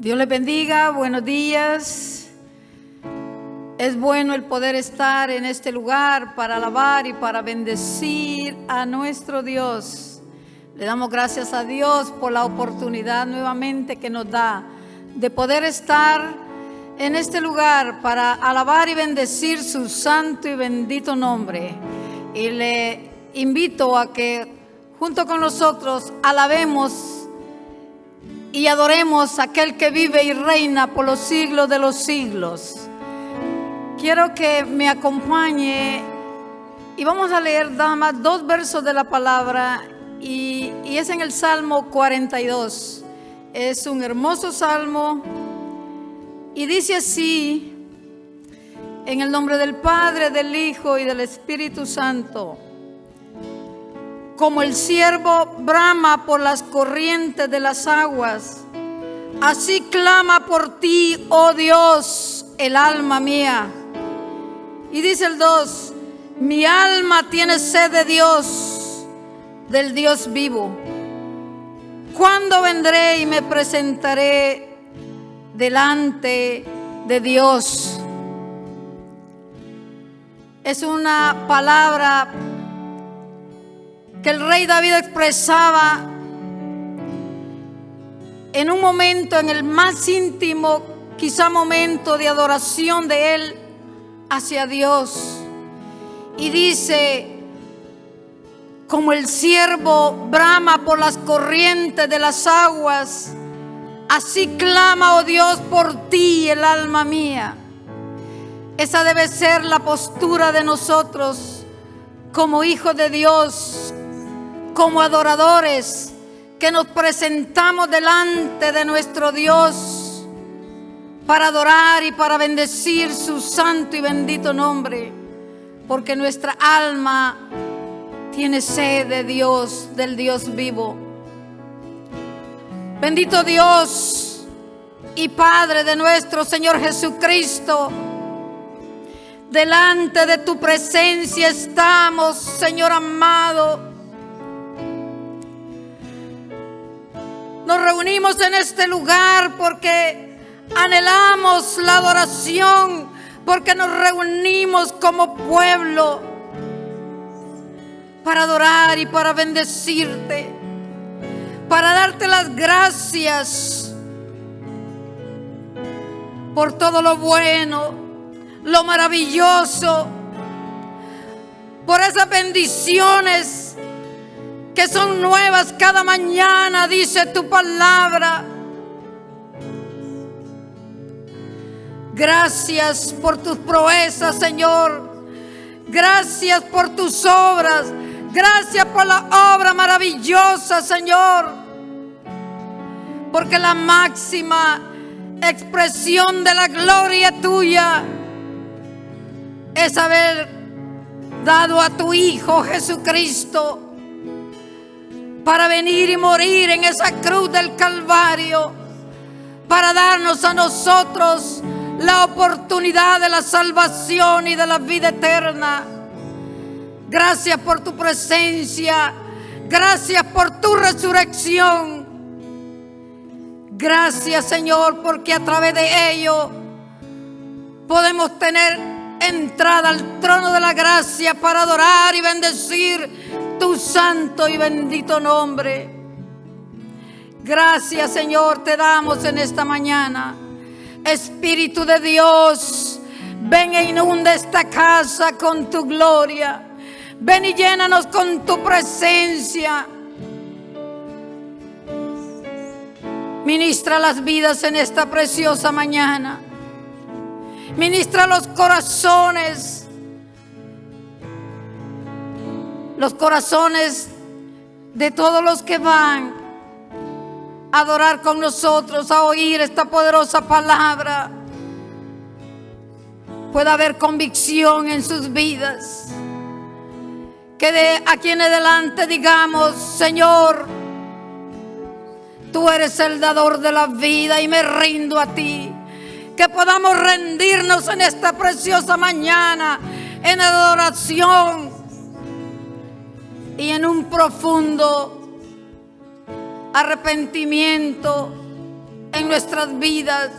Dios les bendiga, buenos días. Es bueno el poder estar en este lugar para alabar y para bendecir a nuestro Dios. Le damos gracias a Dios por la oportunidad nuevamente que nos da de poder estar en este lugar para alabar y bendecir su santo y bendito nombre. Y le invito a que junto con nosotros alabemos y adoremos a aquel que vive y reina por los siglos de los siglos. Quiero que me acompañe y vamos a leer nada más 2 versos de la palabra y es en el Salmo 42. Es un hermoso salmo y dice así: en el nombre del Padre, del Hijo y del Espíritu Santo. Como el ciervo brama por las corrientes de las aguas, así clama por ti, oh Dios, el alma mía. Y dice el 2: mi alma tiene sed de Dios, del Dios vivo. ¿Cuándo vendré y me presentaré delante de Dios? Es una palabra que el rey David expresaba en un momento, en el más íntimo, quizá momento de adoración de él hacia Dios. Y dice: como el ciervo brama por las corrientes de las aguas, así clama, oh Dios, por ti el alma mía. Esa debe ser la postura de nosotros como hijos de Dios, como adoradores, que nos presentamos delante de nuestro Dios para adorar y para bendecir su santo y bendito nombre, porque nuestra alma tiene sed de Dios, del Dios vivo. Bendito Dios y Padre de nuestro Señor Jesucristo, delante de tu presencia estamos, Señor amado. Nos reunimos en este lugar porque anhelamos la adoración, porque nos reunimos como pueblo para adorar y para bendecirte, para darte las gracias por todo lo bueno, lo maravilloso, por esas bendiciones que son nuevas cada mañana, dice tu palabra. Gracias por tus proezas, Señor. Gracias por tus obras. Gracias por la obra maravillosa, Señor. Porque la máxima expresión de la gloria tuya es haber dado a tu Hijo Jesucristo para venir y morir en esa cruz del Calvario, para darnos a nosotros la oportunidad de la salvación y de la vida eterna. Gracias por tu presencia, gracias por tu resurrección. Gracias, Señor, porque a través de ello podemos tener entrada al trono de la gracia para adorar y bendecir tu santo y bendito nombre. Gracias, Señor, te damos en esta mañana. Espíritu de Dios, ven e inunda esta casa con tu gloria. Ven y llénanos con tu presencia. Ministra las vidas en esta preciosa mañana. Ministra los corazones de todos los que van a adorar con nosotros, a oír esta poderosa palabra. Pueda haber convicción en sus vidas, que de aquí en adelante digamos: Señor, tú eres el dador de la vida y me rindo a ti. Que podamos rendirnos en esta preciosa mañana en adoración y en un profundo arrepentimiento en nuestras vidas.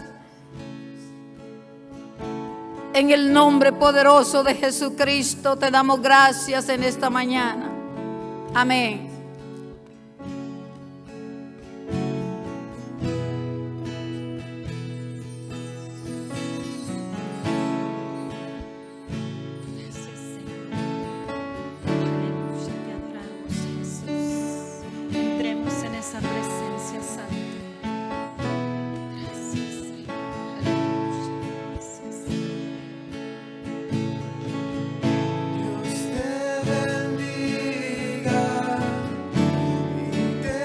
En el nombre poderoso de Jesucristo te damos gracias en esta mañana. Amén. Gracias, Señor. Aleluya, te adoramos, Jesús. Entremos en esa presencia santa. Gracias, Señor. Aleluya. Gracias, Señor. Dios te bendiga y te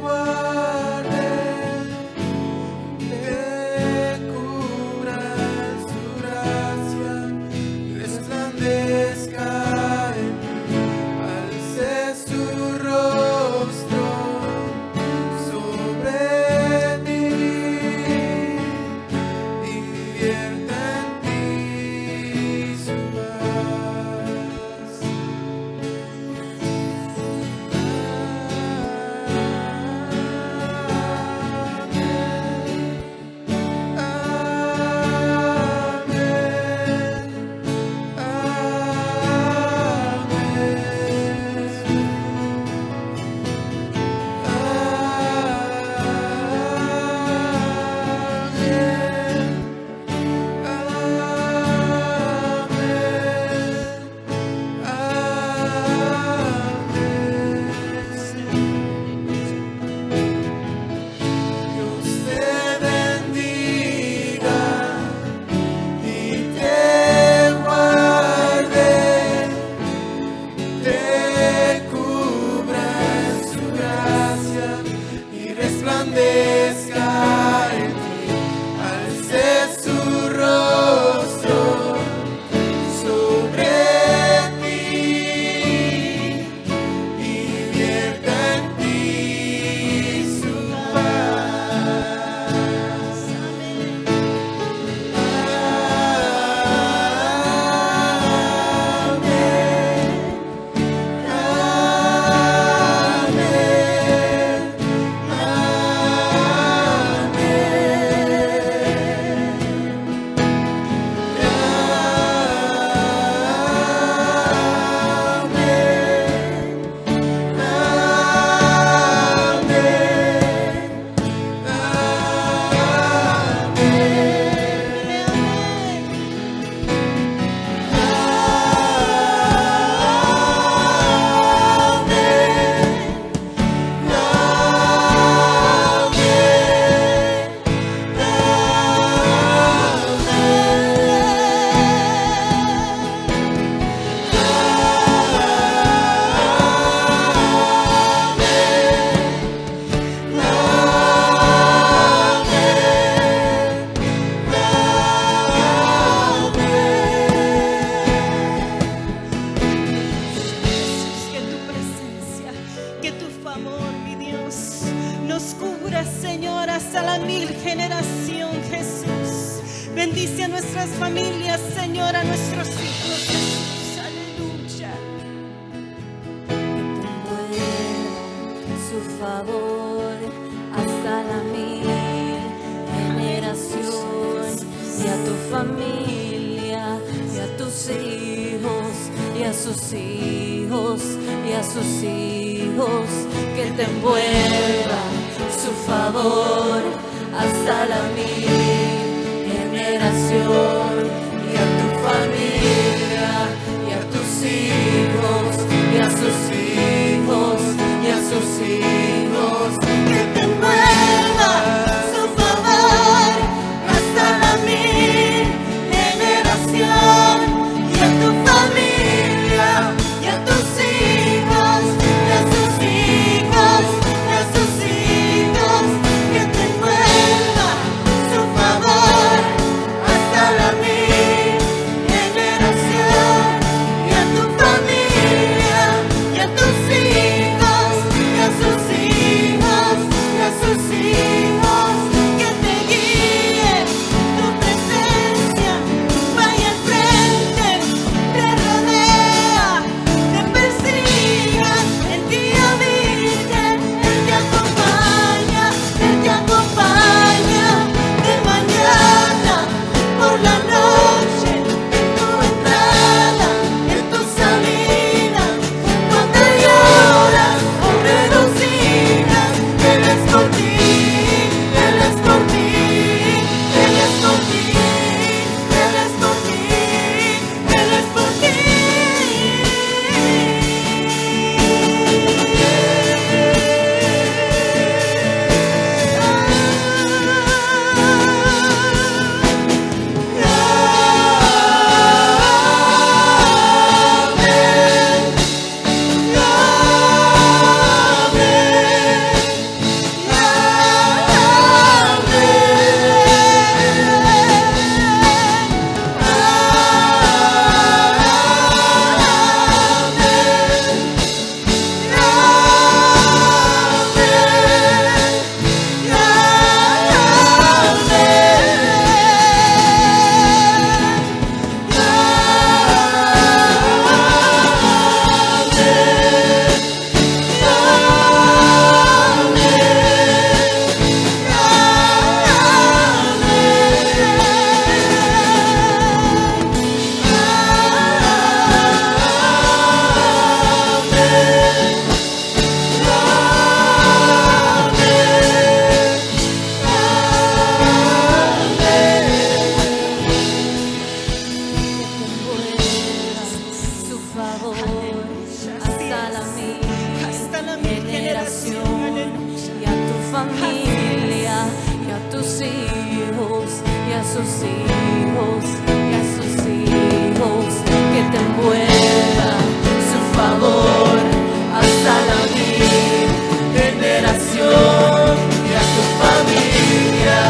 guarde, te cubra en su gracia, resplandezca en ti, alce su rostro sobre ti y vierta en ti su paz. Dios te bendiga y te guarde, te cubra en su gracia y resplandezca en ti, alce su rostro sobre ti y vierta en ti su paz. Jesús, que tu presencia, que tu favor, mi Dios, nos cubra, Señor, hasta la 1000 generación, Jesús. Bendice a nuestras familias, Señor, a nuestros hijos, Jesús. Aleluya. Su favor hasta la 1000 generación, y a tu familia, y a tus hijos, y a sus hijos, y a sus hijos, que te envuelva su favor hasta la 1000 generación, y a tu familia, y a tus hijos, y a sus hijos, y a sus hijos, que te envuelva su favor hasta la 1000 generación, y a tu familia, y a tus hijos, y a sus hijos, y a sus hijos, que te envuelva su favor hasta la 1000 generación, y a tu familia, y a tus hijos, y a sus hijos, y a sus hijos, que te envuelva su favor hasta la mil generación, y a tu familia,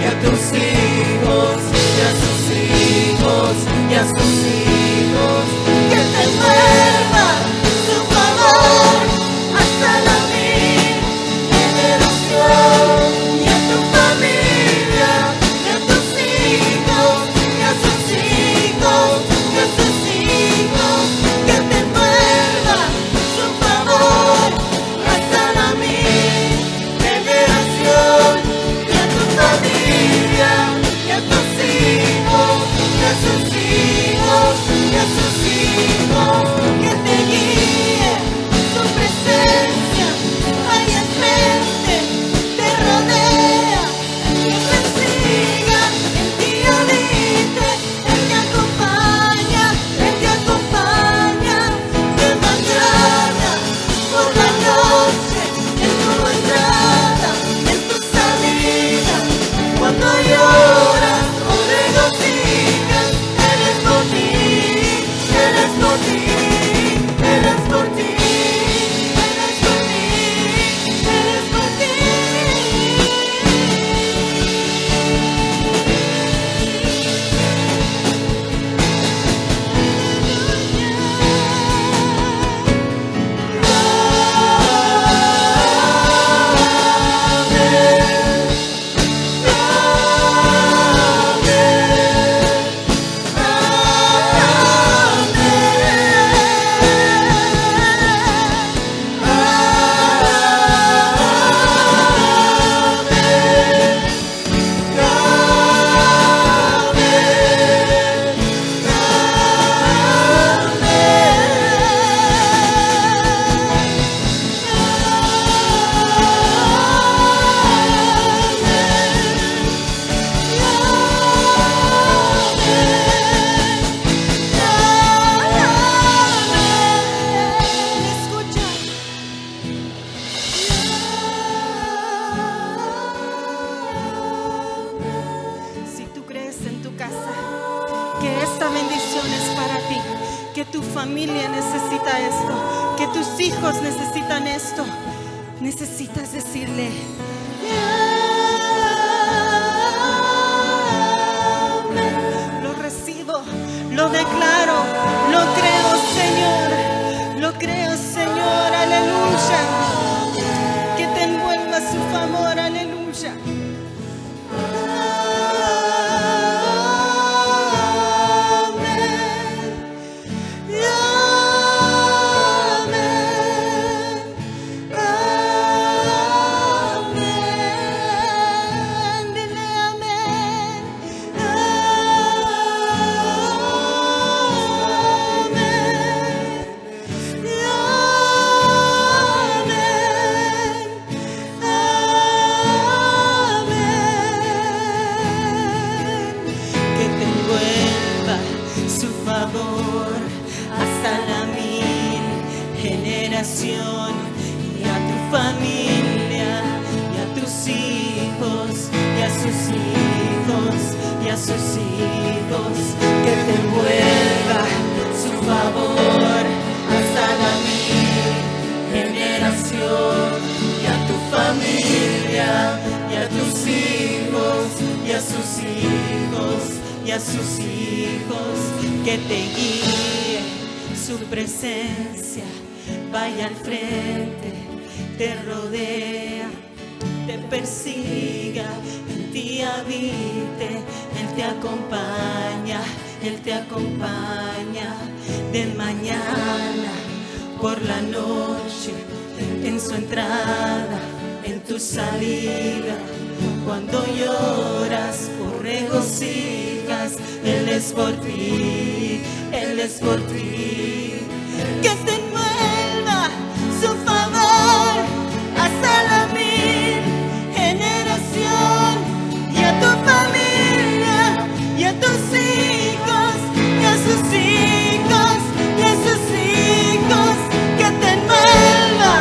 y a tus hijos, y a sus hijos, y a sus hijos, que te envuelva su favor hasta la mil generación, y a tu familia, y a tus hijos, y a sus hijos, y a sus hijos, que te envuelva su favor hasta la mil generación, y a tu familia, y a tus hijos, y a sus hijos, y a sus hijos, que te guíe su presencia, vaya al frente, te rodea, te persiga, en ti habite, Él te acompaña, de mañana por la noche, en tu entrada, en tu salida, cuando lloras o regocijas, Él es por ti, Él es por ti, Él es por ti, Él es por ti, Él es por ti. Si tú crees en tu casa que esta bendición es para ti, que tu familia necesita esto, que tus hijos necesitan esto, necesitas decirle: amén. Lo recibo, lo declaro, lo creo, Señor, lo creo, Señor, aleluya. Que te envuelva su favor, aleluya. Y a tu familia, y a tus hijos, y a sus hijos, y a sus hijos, que te envuelva su favor hasta la mil generación, y a tu familia, y a tus hijos, y a sus hijos, y a sus hijos, que te guíe su presencia, vaya al frente, te rodea, te persiga, en ti habite, Él te acompaña, de mañana por la noche, en su entrada, en tu salida, cuando lloras o regocijas, Él es por ti, Él es por ti. Que te envuelva su favor hasta la mil generación, y a tu familia, y a tus hijos, y a sus hijos, y a sus hijos, que te envuelva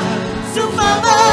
su favor.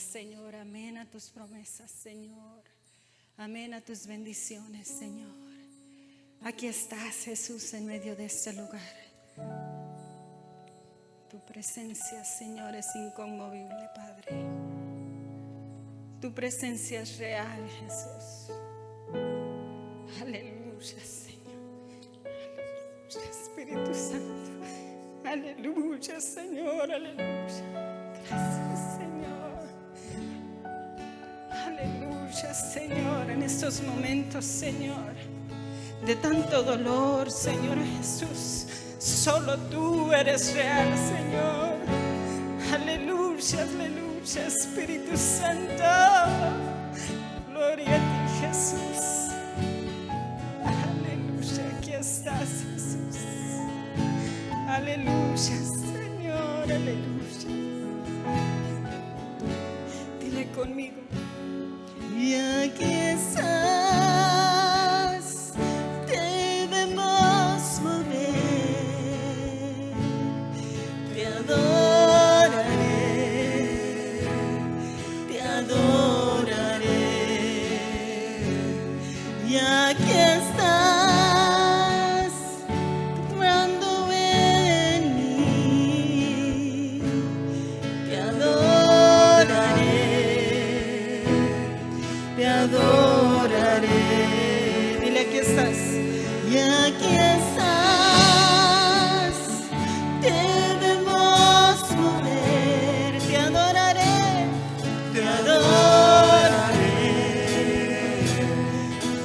Señor. Amén a tus promesas, Señor. Amén a tus bendiciones, Señor. Aquí estás, Jesús, en medio de este lugar. Tu presencia, Señor, es inconmovible, Padre. Tu presencia es real, Jesús. Aleluya, Señor. Aleluya, Espíritu Santo. Aleluya, Señor. Aleluya. Gracias, Señor. Aleluya, Señor. En estos momentos, Señor, de tanto dolor, Señor Jesús, solo tú eres real, Señor. Aleluya, aleluya, Espíritu Santo. Gloria a ti, Jesús. Aleluya, aquí estás, Jesús. Aleluya, Señor, aleluya. Dile conmigo. Y aquí estás, debemos mover, te adoraré, te adoraré. Y aquí estás, obrando en mí, te adoraré, te adoraré. Dile, aquí estás. Y aquí estás, debemos mover, te adoraré, te adoraré,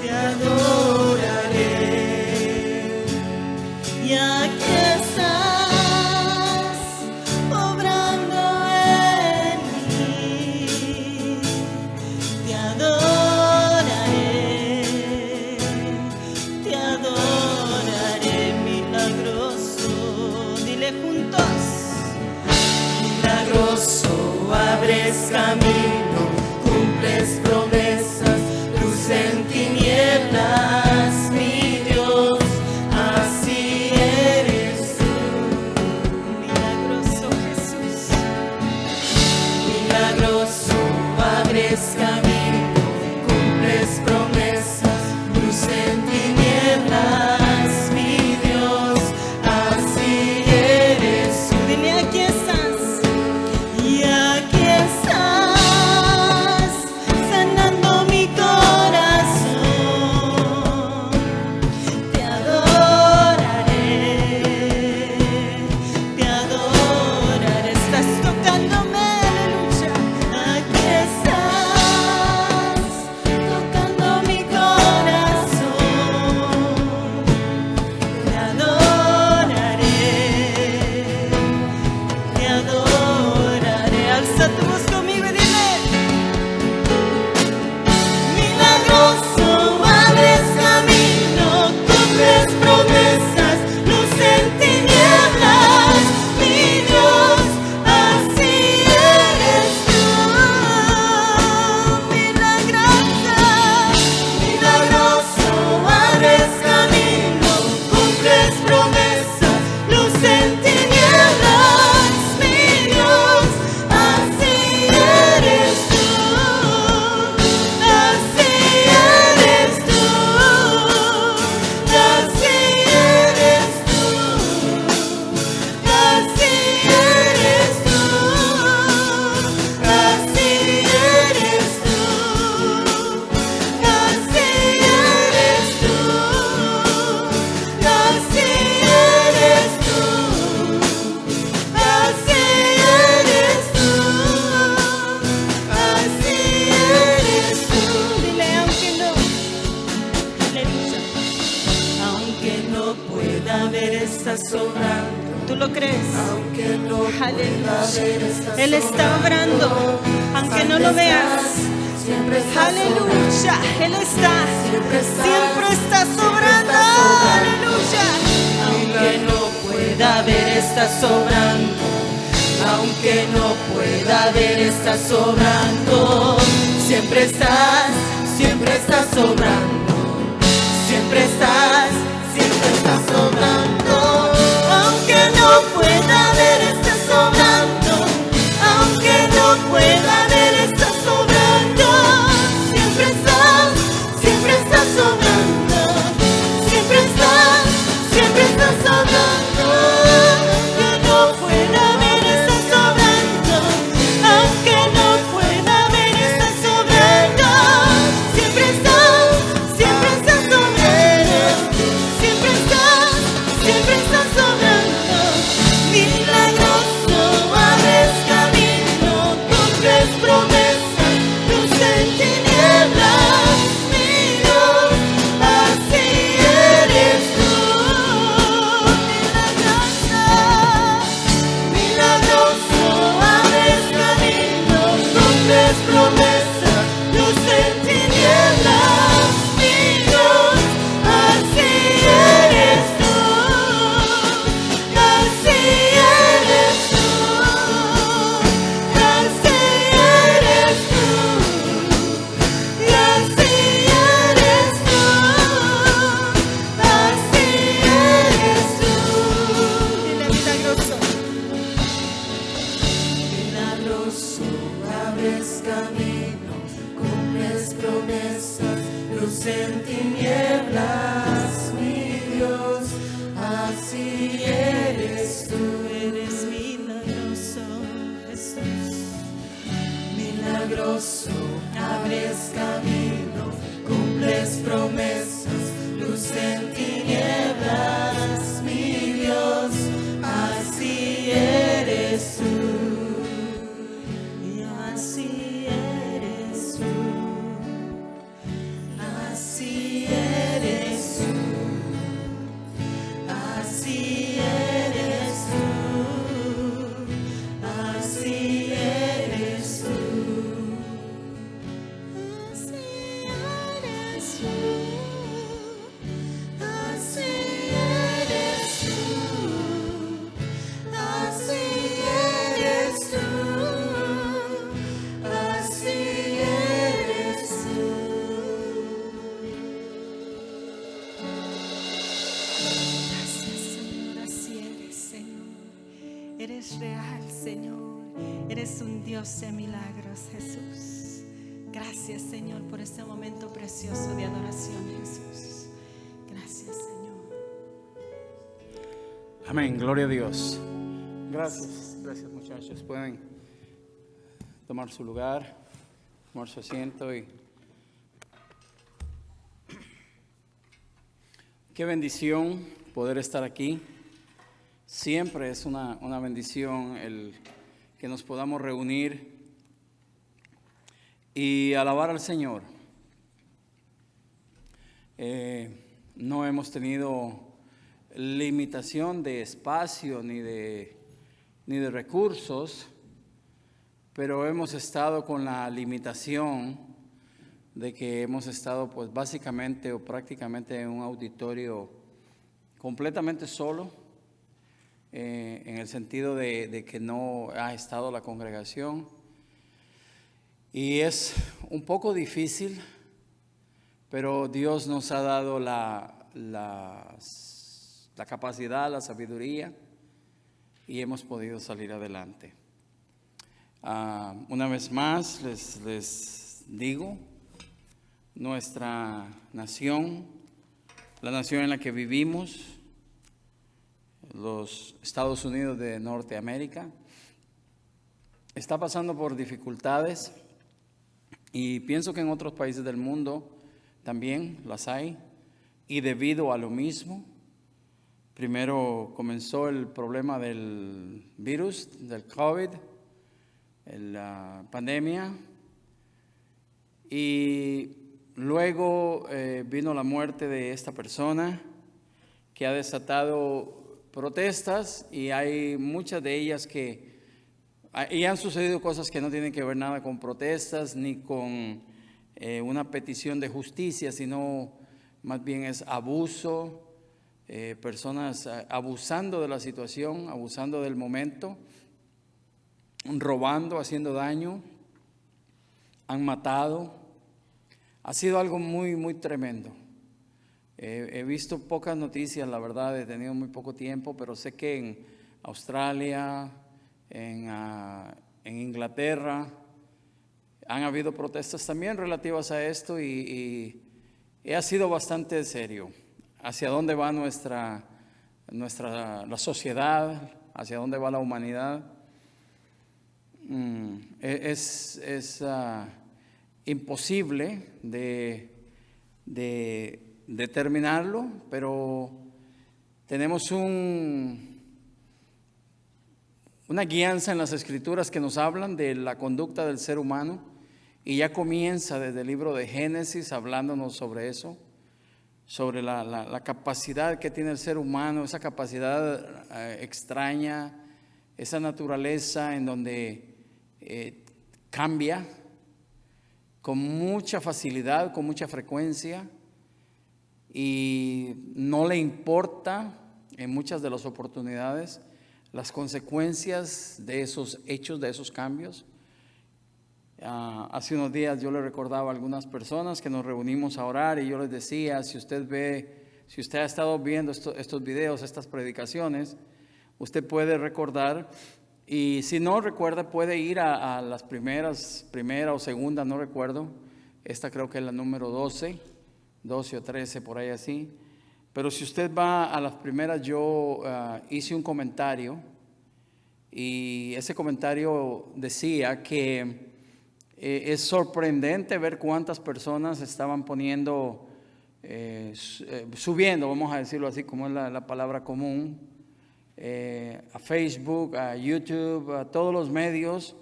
te adoraré. Y aquí estás, obrando en mí, te adoraré, te adoraré, milagroso. Dile juntos. Milagroso, abres camino, cumples promesas, luz en tinieblas, mi Dios, así eres tú. Milagroso Jesús. Milagroso, abres camino, cumples promesas, luz en tinieblas, mi Dios, así eres tú. Dile, aquí estás. Y aquí estás, sanando mi corazón. Te adoraré, te adoraré. Estás tocándome, aleluya. Aquí estás, tocando mi corazón. Te adoraré, te adoraré. Alza tu voz conmigo y dile. Milagroso, abres camino, cumples promesas, luz en tinieblas, mi Dios, así eres tú. Milagroso, abres camino, cumples promesas, luz en tinieblas, mi Dios, así eres tú, así eres tú, así eres tú, así eres tú, así eres tú, así eres tú, así eres tú, así eres tú, así eres tú. Dile, aunque no, aleluya, Aunque no pueda ver, estás sobrando. ¿tú lo crees? Aunque no pueda Aleluya. ver, estás Él está obrando, aunque no lo veas. Siempre estás Aleluya, Él está, siempre está sobrando. Aleluya. Aunque no pueda ver, estás sobrando. Aunque no pueda ver, estás sobrando. Siempre estás sobrando. Siempre estás sobrando. Aunque no pueda ver, está sobrando. Aunque no pueda ver, luz en tinieblas, mi Dios, así eres tú. Eres milagroso, Jesús. Milagroso, abres camino, cumples promesas, luz en tinieblas, mi Dios, así eres tú. Y así eres tú. Así eres tú. Así eres tú. Así eres tú. Así eres tú. Así eres tú. Así eres tú. Así eres tú. Gracias, Señor, así eres, Señor. Eres real, Señor. Eres un Dios de milagros, Jesús. Gracias, Señor, por este momento precioso de adoración, Jesús. Gracias, Señor. Amén, gloria a Dios. Gracias, gracias muchachos. Pueden tomar su lugar, tomar su asiento y qué bendición poder estar aquí. Siempre es una bendición el que nos podamos reunir y alabar al Señor. No hemos tenido limitación de espacio ni de recursos, pero hemos estado con la limitación de que hemos estado pues básicamente o prácticamente en un auditorio completamente solo, en el sentido de que no ha estado la congregación, y es un poco difícil, pero Dios nos ha dado la capacidad, la sabiduría, y hemos podido salir adelante. Una vez más les digo, nuestra nación, la nación en la que vivimos, los Estados Unidos de Norteamérica, está pasando por dificultades, y pienso que en otros países del mundo también las hay, y debido a lo mismo, primero comenzó el problema del virus, del COVID, la pandemia, y luego vino la muerte de esta persona que ha desatado protestas, y hay muchas de ellas y han sucedido cosas que no tienen que ver nada con protestas ni con una petición de justicia, sino más bien es abuso, personas abusando de la situación, abusando del momento, robando, haciendo daño, han matado. Ha sido algo muy, muy tremendo. He visto pocas noticias, la verdad, he tenido muy poco tiempo, pero sé que en Australia, en Inglaterra, han habido protestas también relativas a esto, y ha sido bastante serio. Hacia dónde va la sociedad, hacia dónde va la humanidad. Es imposible de determinarlo, pero tenemos una guianza en las Escrituras que nos hablan de la conducta del ser humano, y ya comienza desde el libro de Génesis hablándonos sobre eso, sobre la capacidad que tiene el ser humano, esa capacidad extraña, esa naturaleza en donde cambia con mucha facilidad, con mucha frecuencia, y no le importa en muchas de las oportunidades las consecuencias de esos hechos, de esos cambios. Hace unos días yo le recordaba a algunas personas que nos reunimos a orar, y yo les decía, si usted ha estado viendo estos videos, estas predicaciones, usted puede recordar, y si no recuerda puede ir a las primera o segunda, no recuerdo, esta creo que es la número 12, 12 o 13, por ahí así. Pero si usted va a las primeras, yo hice un comentario y ese comentario decía que es sorprendente ver cuántas personas estaban poniendo, subiendo, vamos a decirlo así como es la palabra común, a Facebook, a YouTube, a todos los medios,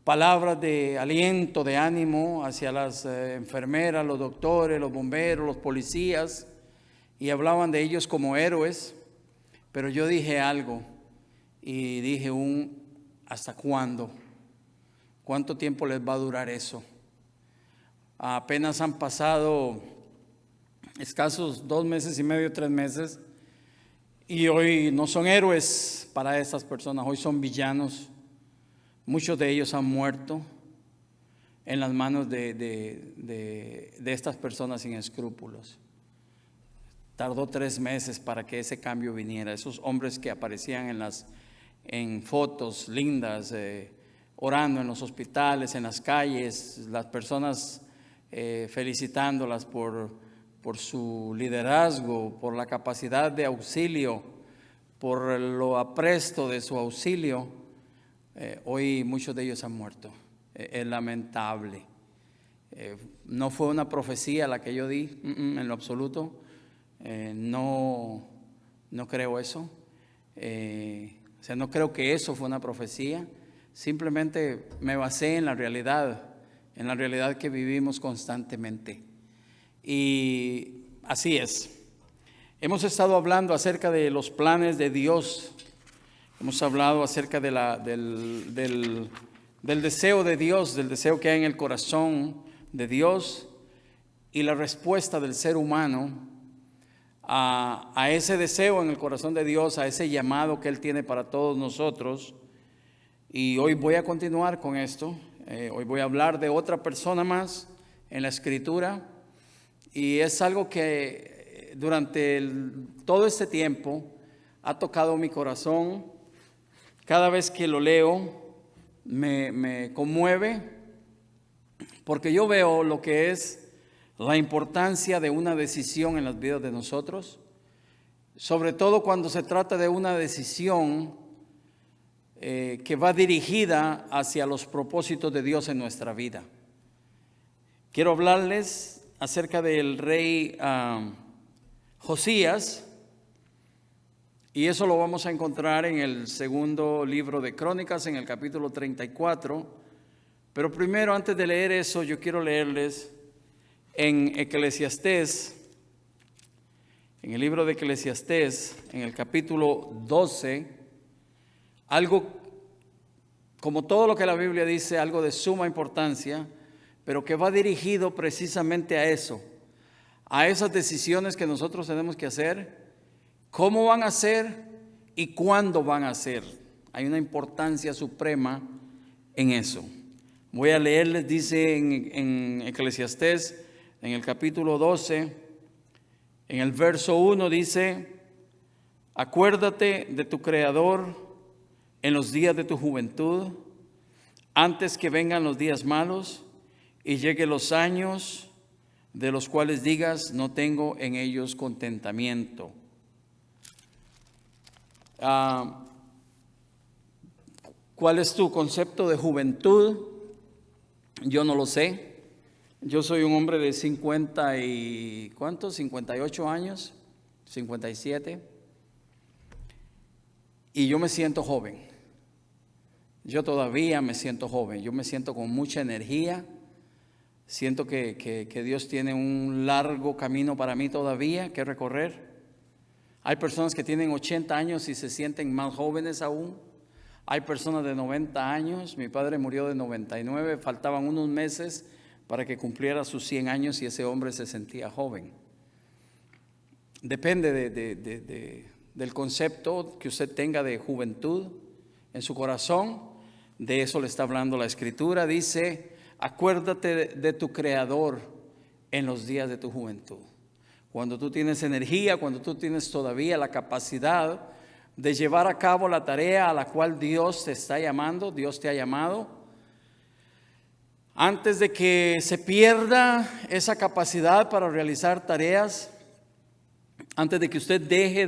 palabras de aliento, de ánimo hacia las enfermeras, los doctores, los bomberos, los policías, y hablaban de ellos como héroes. Pero yo dije algo y dije ¿hasta cuándo? ¿Cuánto tiempo les va a durar eso? Apenas han pasado escasos 2 meses y medio, 3 meses, y hoy no son héroes para estas personas, hoy son villanos. Muchos de ellos han muerto en las manos de estas personas sin escrúpulos. Tardó 3 meses para que ese cambio viniera. Esos hombres que aparecían en fotos lindas, orando en los hospitales, en las calles, las personas felicitándolas por su liderazgo, por la capacidad de auxilio, por lo apresto de su auxilio. Hoy muchos de ellos han muerto. Es lamentable. No fue una profecía la que yo di, en lo absoluto. No creo eso. No creo que eso fue una profecía. Simplemente me basé en la realidad que vivimos constantemente. Y así es. Hemos estado hablando acerca de los planes de Dios. Hemos hablado acerca del deseo de Dios, del deseo que hay en el corazón de Dios y la respuesta del ser humano a ese deseo en el corazón de Dios, a ese llamado que Él tiene para todos nosotros. Y hoy voy a continuar con esto. Hoy voy a hablar de otra persona más en la Escritura, y es algo que durante todo este tiempo ha tocado mi corazón. Cada vez que lo leo me conmueve, porque yo veo lo que es la importancia de una decisión en las vidas de nosotros, sobre todo cuando se trata de una decisión que va dirigida hacia los propósitos de Dios en nuestra vida. Quiero hablarles acerca del rey Josías. Y eso lo vamos a encontrar en el segundo libro de Crónicas, en el capítulo 34. Pero primero, antes de leer eso, yo quiero leerles en Eclesiastés, en el libro de Eclesiastés, en el capítulo 12, algo, como todo lo que la Biblia dice, algo de suma importancia, pero que va dirigido precisamente a eso, a esas decisiones que nosotros tenemos que hacer. ¿Cómo van a ser y cuándo van a ser? Hay una importancia suprema en eso. Voy a leerles, dice en Eclesiastés, en el capítulo 12, en el verso 1 dice: acuérdate de tu Creador en los días de tu juventud, antes que vengan los días malos y lleguen los años de los cuales digas, no tengo en ellos contentamiento. ¿Cuál es tu concepto de juventud? Yo no lo sé. Yo soy un hombre de 58 años, 57, y yo me siento joven. Yo todavía me siento joven. Yo me siento con mucha energía. Siento que Dios tiene un largo camino para mí todavía que recorrer. Hay personas que tienen 80 años y se sienten más jóvenes aún. Hay personas de 90 años. Mi padre murió de 99. Faltaban unos meses para que cumpliera sus 100 años y ese hombre se sentía joven. Depende del concepto que usted tenga de juventud en su corazón. De eso le está hablando la Escritura. Dice: acuérdate de tu Creador en los días de tu juventud. Cuando tú tienes energía, cuando tú tienes todavía la capacidad de llevar a cabo la tarea a la cual Dios te está llamando, Dios te ha llamado. Antes de que se pierda esa capacidad para realizar tareas, antes de que usted deje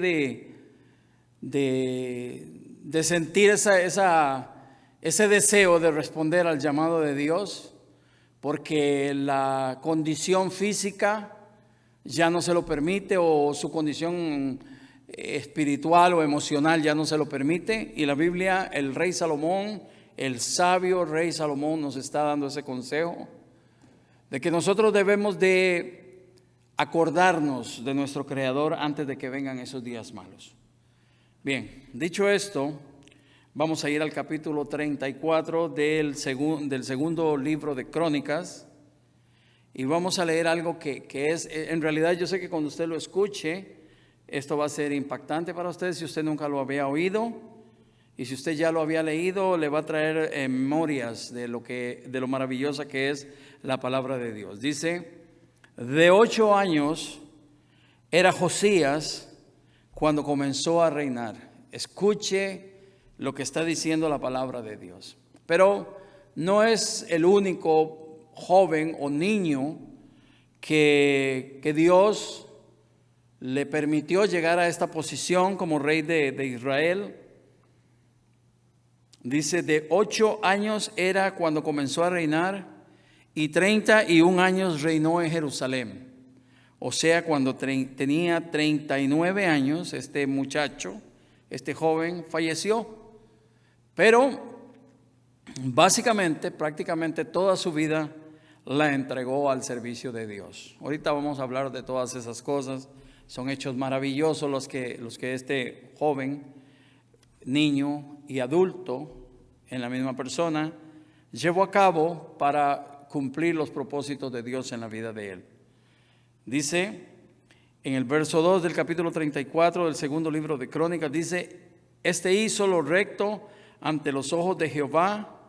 de sentir ese deseo de responder al llamado de Dios, porque la condición física ya no se lo permite, o su condición espiritual o emocional ya no se lo permite. Y la Biblia, el rey Salomón, el sabio rey Salomón, nos está dando ese consejo de que nosotros debemos de acordarnos de nuestro Creador antes de que vengan esos días malos. Bien, dicho esto, vamos a ir al capítulo 34 del segundo libro de Crónicas, y vamos a leer algo que es, en realidad yo sé que cuando usted lo escuche, esto va a ser impactante para usted si usted nunca lo había oído, y si usted ya lo había leído, le va a traer memorias de lo maravillosa que es la palabra de Dios. Dice: de 8 años era Josías cuando comenzó a reinar. Escuche lo que está diciendo la palabra de Dios. Pero no es el único joven o niño que Dios le permitió llegar a esta posición como rey de Israel. Dice: de 8 años era cuando comenzó a reinar, y 31 años reinó en Jerusalén. O sea, cuando tenía 39 años, este muchacho, este joven, falleció. Pero básicamente, prácticamente toda su vida la entregó al servicio de Dios. Ahorita vamos a hablar de todas esas cosas. Son hechos maravillosos los que este joven, niño y adulto en la misma persona llevó a cabo para cumplir los propósitos de Dios en la vida de él. Dice en el verso 2 del capítulo 34 del segundo libro de Crónicas, dice: este hizo lo recto ante los ojos de Jehová,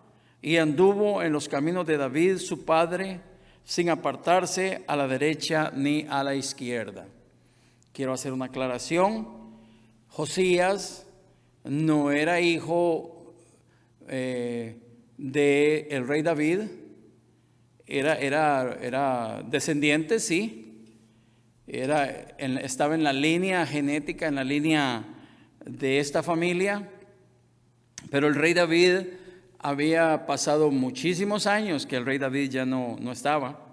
y anduvo en los caminos de David su padre, sin apartarse a la derecha ni a la izquierda. Quiero hacer una aclaración. Josías no era hijo del rey David. Era descendiente, sí. Estaba en la línea genética, en la línea de esta familia. Pero el rey David había pasado muchísimos años que el rey David ya no estaba.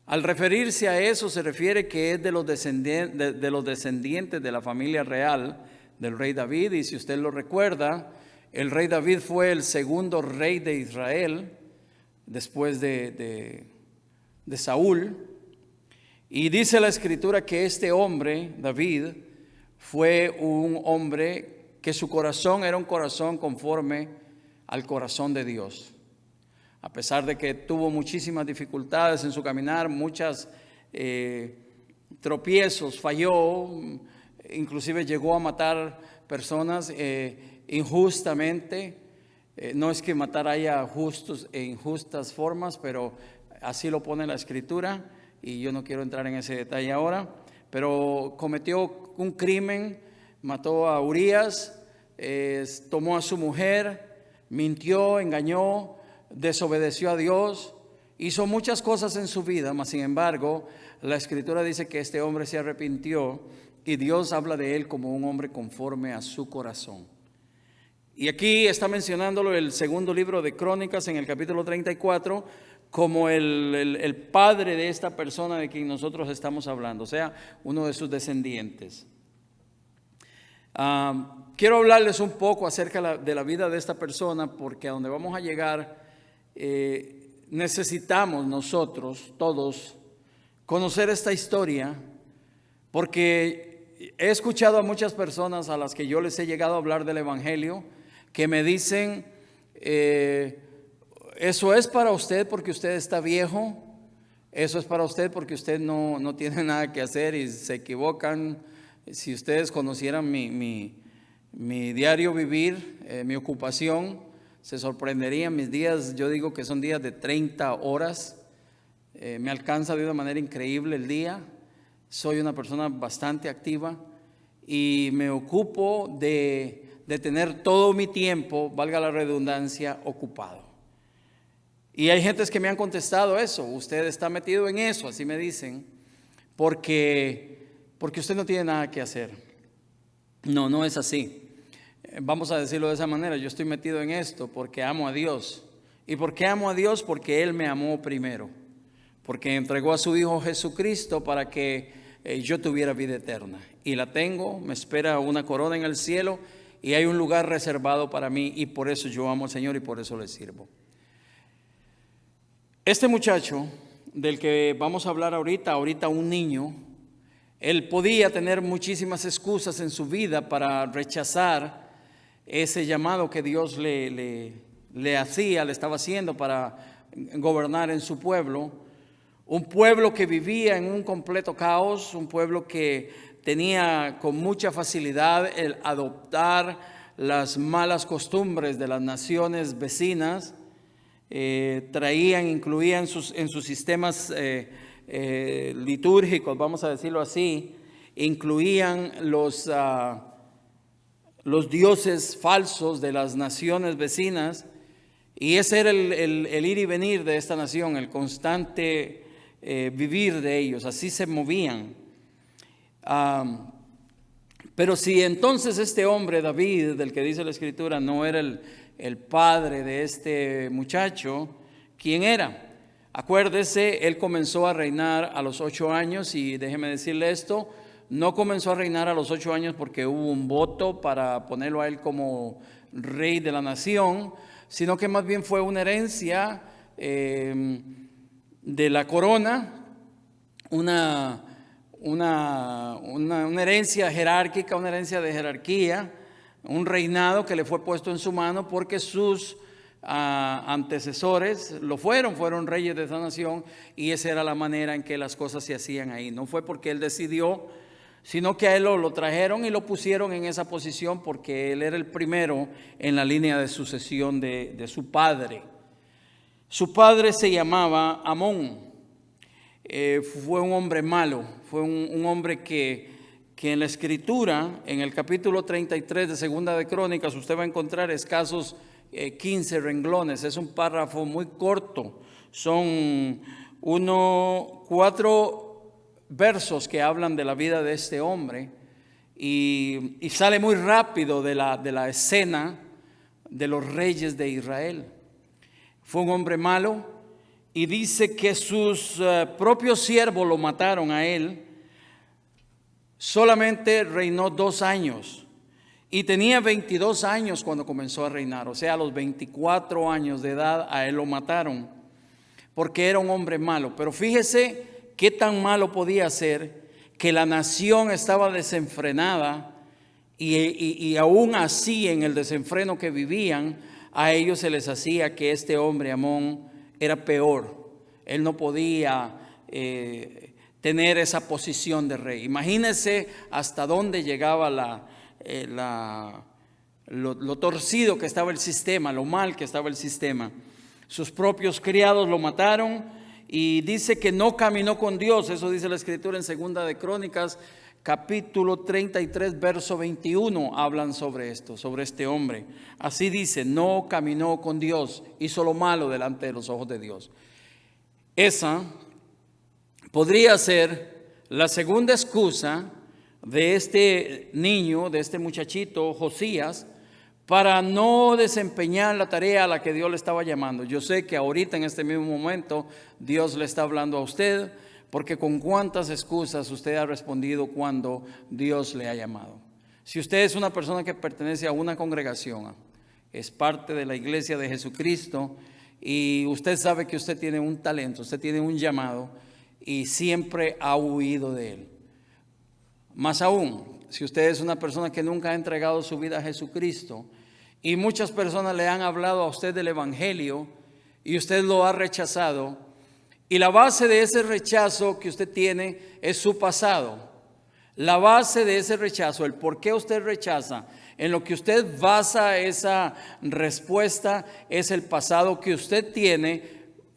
Al referirse a eso, se refiere que es de los descendientes de la familia real del rey David. Y si usted lo recuerda, el rey David fue el segundo rey de Israel después de Saúl. Y dice la escritura que este hombre, David, fue un hombre que su corazón era un corazón conforme al corazón de Dios. A pesar de que tuvo muchísimas dificultades en su caminar, muchos tropiezos, falló, inclusive llegó a matar personas injustamente. No es que matar haya justos e injustas formas, pero así lo pone la escritura, y yo no quiero entrar en ese detalle ahora. Pero cometió un crimen, mató a Urías, tomó a su mujer, mintió, engañó, desobedeció a Dios, hizo muchas cosas en su vida, mas sin embargo, la escritura dice que este hombre se arrepintió, y Dios habla de él como un hombre conforme a su corazón. Y aquí está mencionándolo el segundo libro de Crónicas en el capítulo 34 como el padre de esta persona de quien nosotros estamos hablando, o sea, uno de sus descendientes. Quiero hablarles un poco acerca de la vida de esta persona, porque a donde vamos a llegar necesitamos nosotros todos conocer esta historia, porque he escuchado a muchas personas a las que yo les he llegado a hablar del Evangelio que me dicen: eso es para usted porque usted está viejo, eso es para usted porque usted no tiene nada que hacer, y se equivocan. Si ustedes conocieran mi diario vivir, mi ocupación, se sorprenderían. Mis días, yo digo que son días de 30 horas. Me alcanza de una manera increíble el día. Soy una persona bastante activa y me ocupo de tener todo mi tiempo, valga la redundancia, ocupado. Y hay gentes que me han contestado eso, usted está metido en eso, así me dicen, porque usted no tiene nada que hacer. No, no es así. Vamos a decirlo de esa manera, yo estoy metido en esto porque amo a Dios. ¿Y por qué amo a Dios? Porque Él me amó primero, porque entregó a su Hijo Jesucristo para que yo tuviera vida eterna. Y la tengo, me espera una corona en el cielo y hay un lugar reservado para mí, y por eso yo amo al Señor y por eso le sirvo. Este muchacho del que vamos a hablar ahorita un niño, él podía tener muchísimas excusas en su vida para rechazar ese llamado que Dios le estaba haciendo para gobernar en su pueblo. Un pueblo que vivía en un completo caos, un pueblo que tenía con mucha facilidad el adoptar las malas costumbres de las naciones vecinas. Incluían en sus sistemas litúrgicos, vamos a decirlo así, incluían los dioses falsos de las naciones vecinas, y ese era el ir y venir de esta nación, el constante vivir de ellos, así se movían. Pero si entonces este hombre David, del que dice la Escritura, no era el padre de este muchacho, ¿quién era? Acuérdese, él comenzó a reinar a los 8 años, y déjeme decirle esto, no comenzó a reinar a los 8 años porque hubo un voto para ponerlo a él como rey de la nación, sino que más bien fue una herencia de la corona, una herencia jerárquica, una herencia de jerarquía, un reinado que le fue puesto en su mano porque sus antecesores fueron reyes de esa nación, y esa era la manera en que las cosas se hacían ahí. No fue porque él decidió, sino que a él lo trajeron y lo pusieron en esa posición porque él era el primero en la línea de sucesión de su padre. Su padre se llamaba Amón. Fue un hombre malo, fue un hombre que en la Escritura, en el capítulo 33 de Segunda de Crónicas, usted va a encontrar escasos 15 renglones. Es un párrafo muy corto, son 4 versos que hablan de la vida de este hombre, y sale muy rápido de la escena de los reyes de Israel. Fue un hombre malo, y dice que sus propios siervos lo mataron a él. Solamente reinó 2 años y tenía 22 años cuando comenzó a reinar, o sea, a los 24 años de edad a él lo mataron porque era un hombre malo. Pero fíjese qué tan malo podía ser, que la nación estaba desenfrenada, y aún así, en el desenfreno que vivían, a ellos se les hacía que este hombre Amón era peor. Él no podía tener esa posición de rey. Imagínense hasta dónde llegaba lo torcido que estaba el sistema, lo mal que estaba el sistema. Sus propios criados lo mataron, y dice que no caminó con Dios. Eso dice la Escritura en Segunda de Crónicas, capítulo 33, verso 21. Hablan sobre esto, sobre este hombre. Así dice: no caminó con Dios, hizo lo malo delante de los ojos de Dios. Esa podría ser la segunda excusa de este niño, de este muchachito Josías, para no desempeñar la tarea a la que Dios le estaba llamando. Yo sé que ahorita en este mismo momento Dios le está hablando a usted, porque con cuántas excusas usted ha respondido cuando Dios le ha llamado. Si usted es una persona que pertenece a una congregación, es parte de la iglesia de Jesucristo, y usted sabe que usted tiene un talento, usted tiene un llamado, y siempre ha huido de él. Más aún, si usted es una persona que nunca ha entregado su vida a Jesucristo, y muchas personas le han hablado a usted del Evangelio y usted lo ha rechazado, y la base de ese rechazo que usted tiene es su pasado. La base de ese rechazo, el por qué usted rechaza, en lo que usted basa esa respuesta, es el pasado que usted tiene,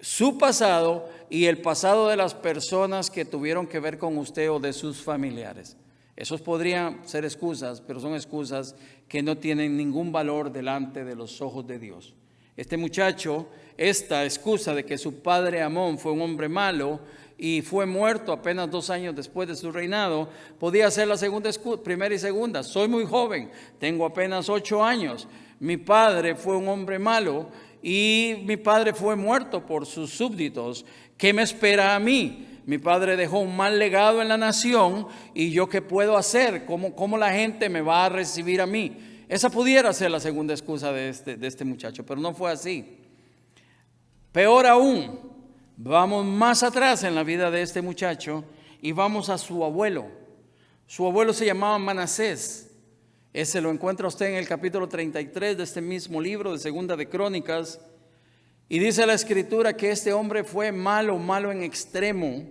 su pasado y el pasado de las personas que tuvieron que ver con usted o de sus familiares. Esos podrían ser excusas, pero son excusas que no tienen ningún valor delante de los ojos de Dios. Este muchacho, esta excusa de que su padre Amón fue un hombre malo y fue muerto apenas 2 años después de su reinado, podía ser la segunda excusa, primera y segunda. Soy muy joven, tengo apenas 8 años. Mi padre fue un hombre malo y mi padre fue muerto por sus súbditos. ¿Qué me espera a mí? Mi padre dejó un mal legado en la nación y yo qué puedo hacer, cómo la gente me va a recibir a mí. Esa pudiera ser la segunda excusa de este muchacho, pero no fue así. Peor aún, vamos más atrás en la vida de este muchacho y vamos a su abuelo. Su abuelo se llamaba Manasés. Ese lo encuentra usted en el capítulo 33 de este mismo libro de Segunda de Crónicas. Y dice la Escritura que este hombre fue malo en extremo,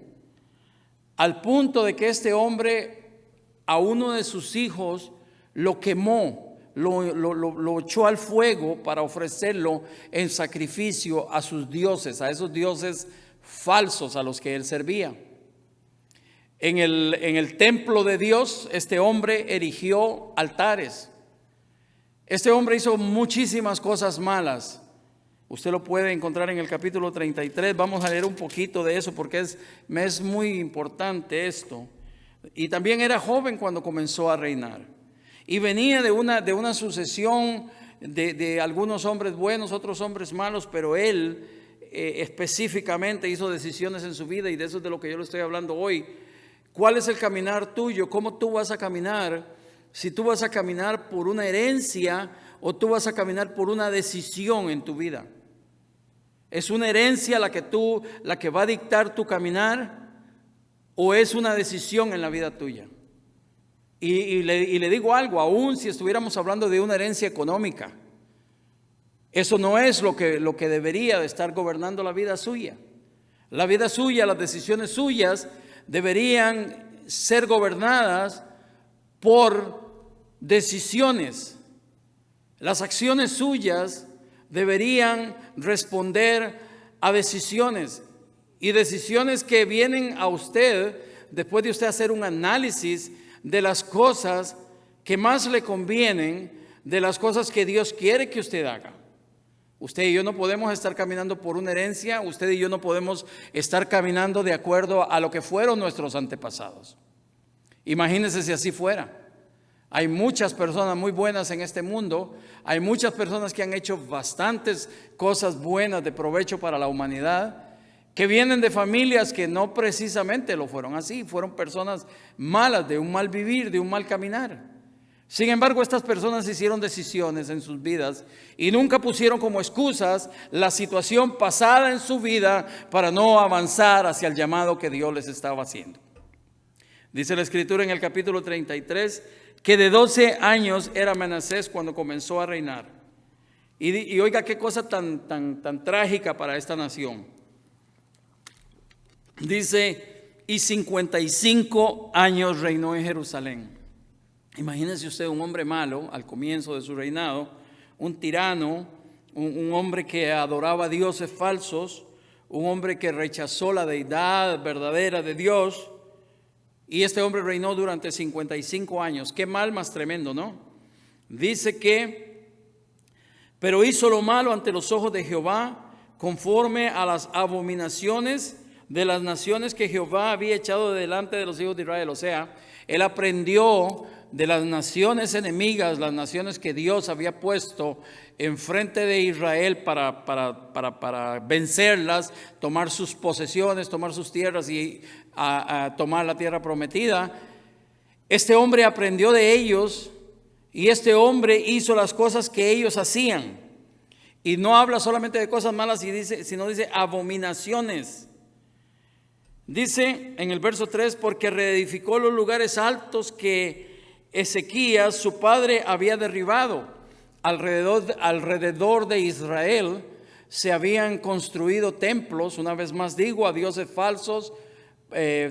al punto de que este hombre a uno de sus hijos lo quemó, lo echó al fuego para ofrecerlo en sacrificio a sus dioses, a esos dioses falsos a los que él servía. En el templo de Dios, este hombre erigió altares. Este hombre hizo muchísimas cosas malas. Usted lo puede encontrar en el capítulo 33. Vamos a leer un poquito de eso porque me es muy importante esto. Y también era joven cuando comenzó a reinar. Y venía de una sucesión de algunos hombres buenos, otros hombres malos, pero él específicamente hizo decisiones en su vida, y de eso es de lo que yo le estoy hablando hoy. ¿Cuál es el caminar tuyo? ¿Cómo tú vas a caminar? Si tú vas a caminar por una herencia o tú vas a caminar por una decisión en tu vida. ¿Es una herencia la que va a dictar tu caminar, o es una decisión en la vida tuya? Y le digo algo, aún si estuviéramos hablando de una herencia económica, eso no es lo que debería de estar gobernando la vida suya. La vida suya, las decisiones suyas deberían ser gobernadas por decisiones. Las acciones suyas deberían responder a decisiones, y decisiones que vienen a usted después de usted hacer un análisis de las cosas que más le convienen, de las cosas que Dios quiere que usted haga. Usted y yo no podemos estar caminando por una herencia, usted y yo no podemos estar caminando de acuerdo a lo que fueron nuestros antepasados. Imagínense si así fuera. Hay muchas personas muy buenas en este mundo, hay muchas personas que han hecho bastantes cosas buenas de provecho para la humanidad, que vienen de familias que no precisamente lo fueron así, fueron personas malas, de un mal vivir, de un mal caminar. Sin embargo, estas personas hicieron decisiones en sus vidas y nunca pusieron como excusas la situación pasada en su vida para no avanzar hacia el llamado que Dios les estaba haciendo. Dice la Escritura en el capítulo 33 que de 12 años era Manasés cuando comenzó a reinar. Y oiga qué cosa tan trágica para esta nación. Dice, y 55 años reinó en Jerusalén. Imagínese usted un hombre malo al comienzo de su reinado, un tirano, un hombre que adoraba a dioses falsos, un hombre que rechazó la deidad verdadera de Dios. Y este hombre reinó durante 55 años. Qué mal más tremendo, ¿no? Dice que, pero hizo lo malo ante los ojos de Jehová, conforme a las abominaciones de las naciones que Jehová había echado delante de los hijos de Israel. O sea, él aprendió de las naciones enemigas, las naciones que Dios había puesto enfrente de Israel para vencerlas, tomar sus posesiones, tomar sus tierras y a tomar la tierra prometida. Este hombre aprendió de ellos y este hombre hizo las cosas que ellos hacían. Y no habla solamente de cosas malas, sino dice abominaciones. Dice en el verso 3, porque reedificó los lugares altos que Ezequías, su padre, había derribado. Alrededor de Israel se habían construido templos, una vez más digo, a dioses falsos,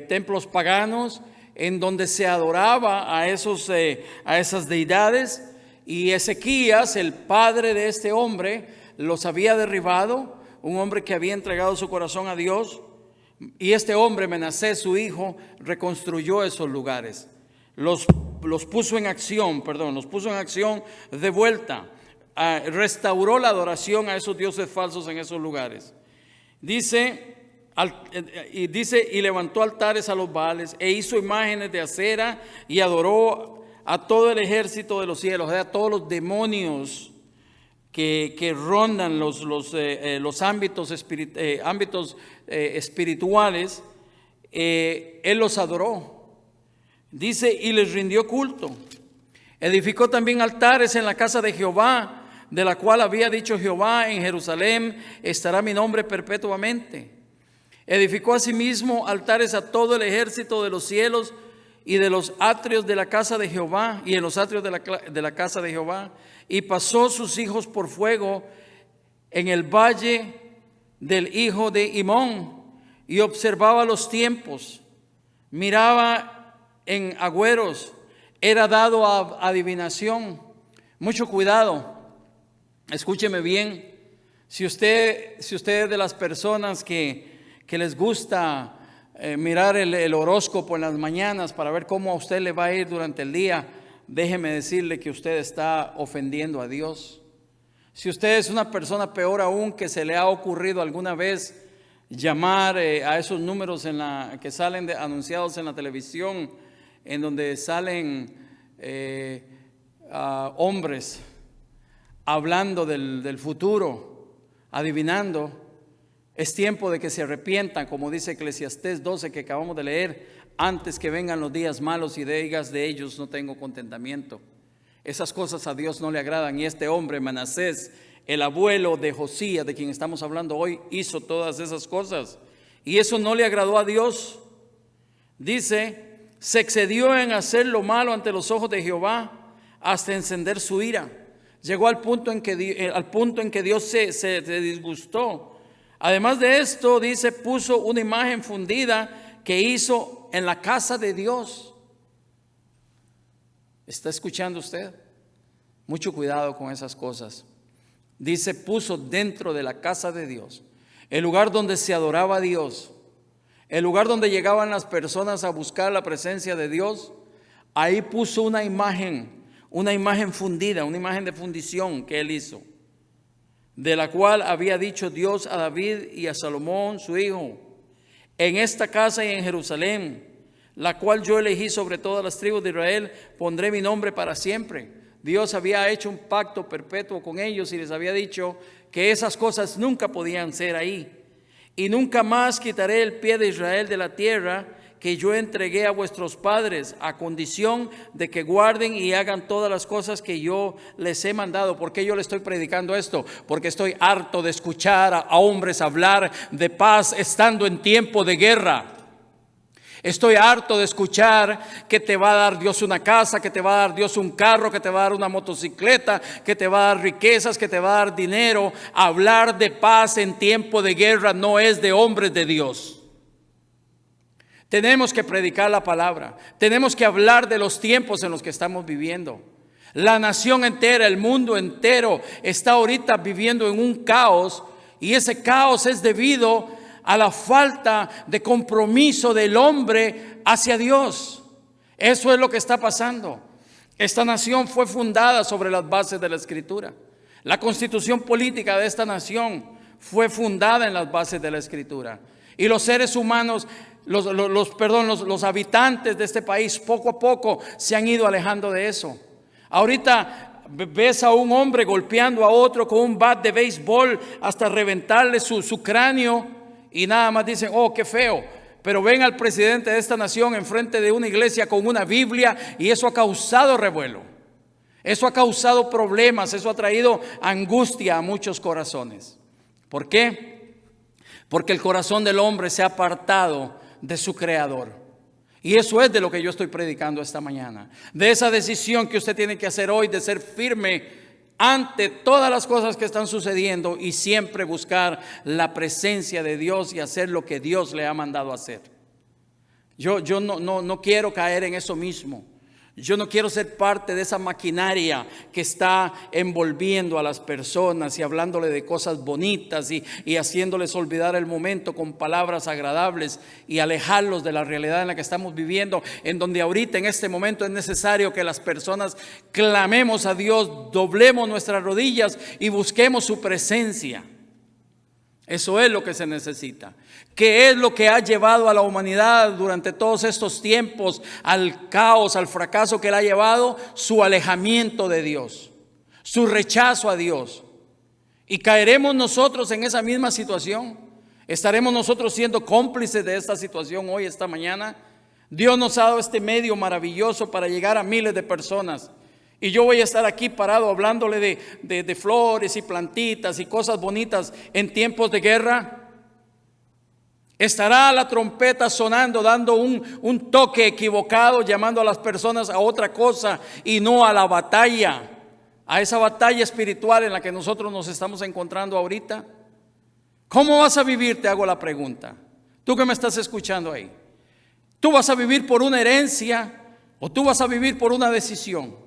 templos paganos, en donde se adoraba a esas deidades. Y Ezequías, el padre de este hombre, los había derribado, un hombre que había entregado su corazón a Dios. Y este hombre, Manasés, su hijo, reconstruyó esos lugares. Los puso en acción de vuelta. restauró la adoración a esos dioses falsos en esos lugares. Dice, y levantó altares a los Baales e hizo imágenes de acera y adoró a todo el ejército de los cielos, o sea, a todos los demonios que rondan los ámbitos espirituales. Él los adoró. Dice, y les rindió culto. Edificó también altares en la casa de Jehová, de la cual había dicho Jehová: en Jerusalén estará mi nombre perpetuamente. Edificó asimismo altares a todo el ejército de los cielos y de los atrios de la casa de Jehová, y en los atrios de la casa de Jehová. Y pasó sus hijos por fuego en el valle del hijo de Himón, y observaba los tiempos, miraba en agüeros, era dado a adivinación. Mucho cuidado, escúcheme bien. Si usted es de las personas que les gusta mirar el horóscopo en las mañanas para ver cómo a usted le va a ir durante el día, déjeme decirle que usted está ofendiendo a Dios. Si usted es una persona, peor aún, que se le ha ocurrido alguna vez llamar a esos números que salen anunciados en la televisión, en donde salen hombres hablando del futuro, adivinando, es tiempo de que se arrepientan, como dice Eclesiastés 12 que acabamos de leer: antes que vengan los días malos y digas de ellos no tengo contentamiento. Esas cosas a Dios no le agradan, y este hombre Manasés, el abuelo de Josías, de quien estamos hablando hoy, hizo todas esas cosas, y eso no le agradó a Dios. Dice, se excedió en hacer lo malo ante los ojos de Jehová hasta encender su ira. Llegó al punto en que Dios se disgustó. Además de esto, dice, puso una imagen fundida que hizo en la casa de Dios. ¿Está escuchando usted? Mucho cuidado con esas cosas. Dice, puso dentro de la casa de Dios, el lugar donde se adoraba a Dios, el lugar donde llegaban las personas a buscar la presencia de Dios. Ahí puso una imagen fundida, una imagen de fundición que él hizo, de la cual había dicho Dios a David y a Salomón su hijo: en esta casa y en Jerusalén, la cual yo elegí sobre todas las tribus de Israel, pondré mi nombre para siempre. Dios había hecho un pacto perpetuo con ellos y les había dicho que esas cosas nunca podían ser ahí. Y nunca más quitaré el pie de Israel de la tierra que yo entregué a vuestros padres, a condición de que guarden y hagan todas las cosas que yo les he mandado. ¿Por qué yo le estoy predicando esto? Porque estoy harto de escuchar a hombres hablar de paz estando en tiempo de guerra. Estoy harto de escuchar que te va a dar Dios una casa, que te va a dar Dios un carro, que te va a dar una motocicleta, que te va a dar riquezas, que te va a dar dinero. Hablar de paz en tiempo de guerra no es de hombres de Dios. Tenemos que predicar la palabra. Tenemos que hablar de los tiempos en los que estamos viviendo. La nación entera, el mundo entero está ahorita viviendo en un caos, y ese caos es debido a la falta de compromiso del hombre hacia Dios. Eso es lo que está pasando. Esta nación fue fundada sobre las bases de la Escritura. La constitución política de esta nación fue fundada en las bases de la Escritura. Y los seres humanos, los habitantes de este país, poco a poco se han ido alejando de eso. Ahorita ves a un hombre golpeando a otro con un bat de béisbol hasta reventarle su cráneo, y nada más dicen, oh, qué feo. Pero ven al presidente de esta nación enfrente de una iglesia con una Biblia, y eso ha causado revuelo. Eso ha causado problemas, eso ha traído angustia a muchos corazones. ¿Por qué? Porque el corazón del hombre se ha apartado de su Creador. Y eso es de lo que yo estoy predicando esta mañana. De esa decisión que usted tiene que hacer hoy, de ser firme ante todas las cosas que están sucediendo y siempre buscar la presencia de Dios y hacer lo que Dios le ha mandado hacer. Yo no quiero caer en eso mismo. Yo no quiero ser parte de esa maquinaria que está envolviendo a las personas y hablándole de cosas bonitas y haciéndoles olvidar el momento con palabras agradables y alejarlos de la realidad en la que estamos viviendo, en donde ahorita en este momento es necesario que las personas clamemos a Dios, doblemos nuestras rodillas y busquemos su presencia. Eso es lo que se necesita. ¿Qué es lo que ha llevado a la humanidad durante todos estos tiempos al caos, al fracaso que le ha llevado? Su alejamiento de Dios, su rechazo a Dios. ¿Y caeremos nosotros en esa misma situación? ¿Estaremos nosotros siendo cómplices de esta situación hoy, esta mañana? Dios nos ha dado este medio maravilloso para llegar a miles de personas. Y yo voy a estar aquí parado hablándole de flores y plantitas y cosas bonitas en tiempos de guerra. Estará la trompeta sonando, dando un toque equivocado, llamando a las personas a otra cosa y no a la batalla, a esa batalla espiritual en la que nosotros nos estamos encontrando ahorita. ¿Cómo vas a vivir? Te hago la pregunta. Tú que me estás escuchando ahí. ¿Tú vas a vivir por una herencia o tú vas a vivir por una decisión?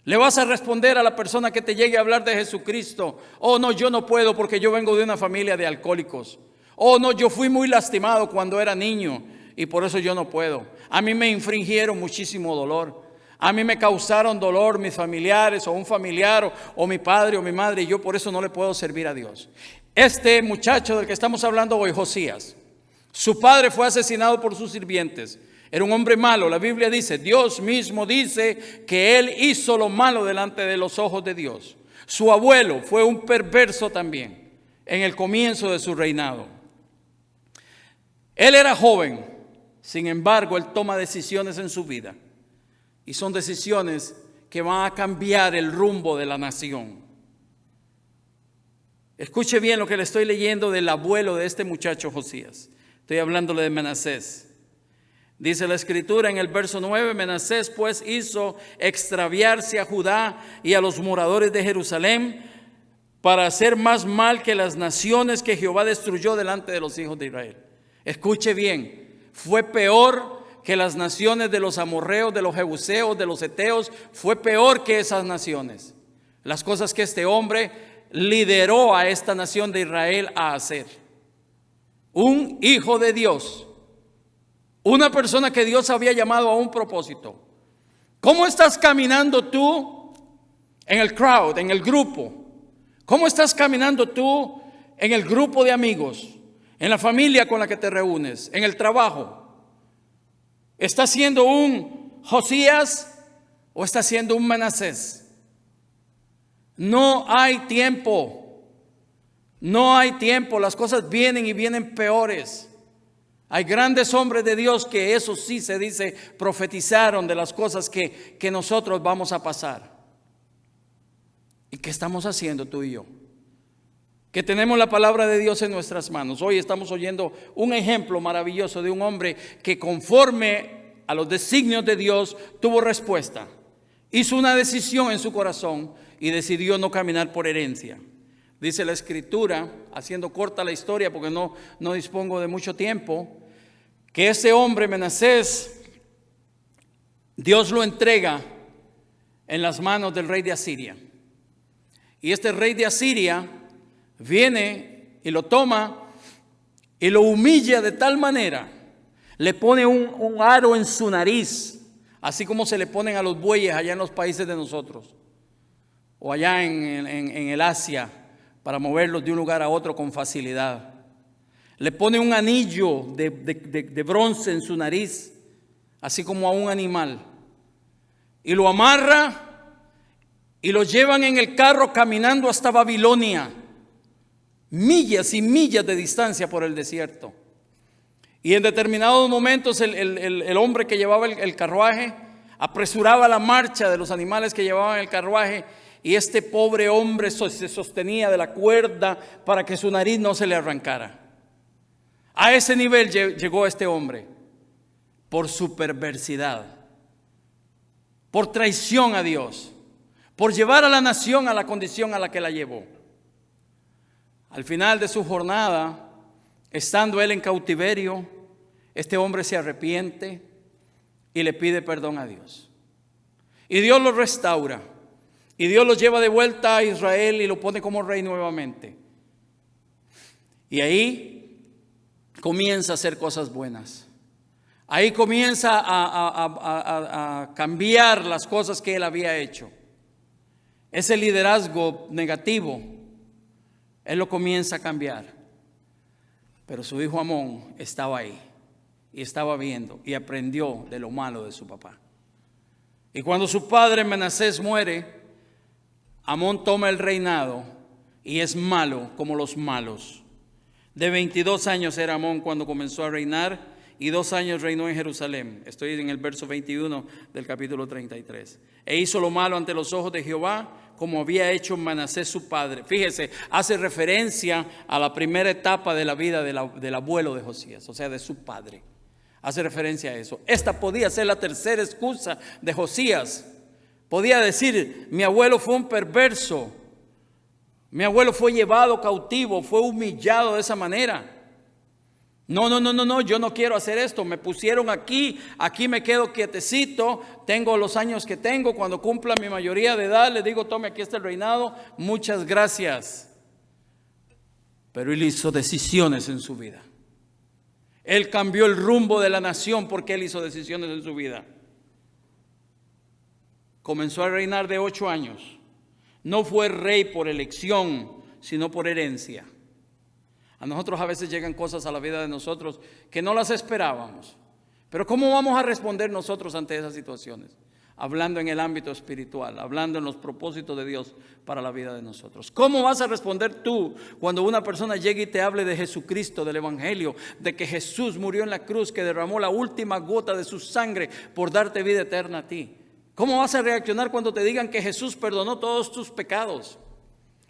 ¿Le vas a responder a la persona que te llegue a hablar de Jesucristo? Oh, no, yo no puedo porque yo vengo de una familia de alcohólicos. Oh, no, yo fui muy lastimado cuando era niño y por eso yo no puedo. A mí me infringieron muchísimo dolor. A mí me causaron dolor mis familiares o un familiar o mi padre o mi madre y yo por eso no le puedo servir a Dios. Este muchacho del que estamos hablando hoy, Josías, su padre fue asesinado por sus sirvientes. Era un hombre malo. La Biblia dice, Dios mismo dice que él hizo lo malo delante de los ojos de Dios. Su abuelo fue un perverso también en el comienzo de su reinado. Él era joven, sin embargo, él toma decisiones en su vida. Y son decisiones que van a cambiar el rumbo de la nación. Escuche bien lo que le estoy leyendo del abuelo de este muchacho Josías. Estoy hablándole de Manasés. Dice la escritura en el verso 9, Manasés pues hizo extraviarse a Judá y a los moradores de Jerusalén para hacer más mal que las naciones que Jehová destruyó delante de los hijos de Israel. Escuche bien, fue peor que las naciones de los amorreos, de los jebuseos, de los heteos, fue peor que esas naciones. Las cosas que este hombre lideró a esta nación de Israel a hacer. Un hijo de Dios. Una persona que Dios había llamado a un propósito. ¿Cómo estás caminando tú en el crowd, en el grupo? ¿Cómo estás caminando tú en el grupo de amigos, en la familia con la que te reúnes, en el trabajo? ¿Estás siendo un Josías o estás siendo un Manasés? No hay tiempo. No hay tiempo. Las cosas vienen y vienen peores. Hay grandes hombres de Dios que eso sí se dice, profetizaron de las cosas que nosotros vamos a pasar. ¿Y qué estamos haciendo tú y yo? Que tenemos la palabra de Dios en nuestras manos. Hoy estamos oyendo un ejemplo maravilloso de un hombre que conforme a los designios de Dios tuvo respuesta. Hizo una decisión en su corazón y decidió no caminar por herencia. Dice la escritura, haciendo corta la historia porque no dispongo de mucho tiempo, que ese hombre Manasés, Dios lo entrega en las manos del rey de Asiria. Y este rey de Asiria viene y lo toma y lo humilla de tal manera, le pone un aro en su nariz, así como se le ponen a los bueyes allá en los países de nosotros, o allá en el Asia, para moverlos de un lugar a otro con facilidad. Le pone un anillo de bronce en su nariz, así como a un animal. Y lo amarra y lo llevan en el carro caminando hasta Babilonia. Millas y millas de distancia por el desierto. Y en determinados momentos el hombre que llevaba el carruaje apresuraba la marcha de los animales que llevaban el carruaje. Y este pobre hombre se sostenía de la cuerda para que su nariz no se le arrancara. A ese nivel llegó este hombre por su perversidad, por traición a Dios, por llevar a la nación a la condición a la que la llevó. Al final de su jornada, estando él en cautiverio, este hombre se arrepiente y le pide perdón a Dios. Y Dios lo restaura. Y Dios lo lleva de vuelta a Israel y lo pone como rey nuevamente. Y ahí comienza a hacer cosas buenas. Ahí comienza a cambiar las cosas que él había hecho. Ese liderazgo negativo, él lo comienza a cambiar. Pero su hijo Amón estaba ahí y estaba viendo y aprendió de lo malo de su papá. Y cuando su padre Manasés muere, Amón toma el reinado y es malo como los malos. De 22 años era Amón cuando comenzó a reinar y 2 años reinó en Jerusalén. Estoy en el verso 21 del capítulo 33. E hizo lo malo ante los ojos de Jehová, como había hecho Manasés su padre. Fíjese, hace referencia a la primera etapa de la vida del abuelo de Josías, o sea, de su padre. Hace referencia a eso. Esta podía ser la tercera excusa de Josías. Podía decir, mi abuelo fue un perverso. Mi abuelo fue llevado cautivo, fue humillado de esa manera. No, yo no quiero hacer esto. Me pusieron aquí me quedo quietecito. Tengo los años que tengo. Cuando cumpla mi mayoría de edad, le digo, tome, aquí está el reinado. Muchas gracias. Pero él hizo decisiones en su vida. Él cambió el rumbo de la nación porque él hizo decisiones en su vida. Comenzó a reinar de 8 años. No fue rey por elección, sino por herencia. A nosotros a veces llegan cosas a la vida de nosotros que no las esperábamos. Pero ¿cómo vamos a responder nosotros ante esas situaciones? Hablando en el ámbito espiritual, hablando en los propósitos de Dios para la vida de nosotros. ¿Cómo vas a responder tú cuando una persona llegue y te hable de Jesucristo, del Evangelio, de que Jesús murió en la cruz, que derramó la última gota de su sangre por darte vida eterna a ti? ¿Cómo vas a reaccionar cuando te digan que Jesús perdonó todos tus pecados?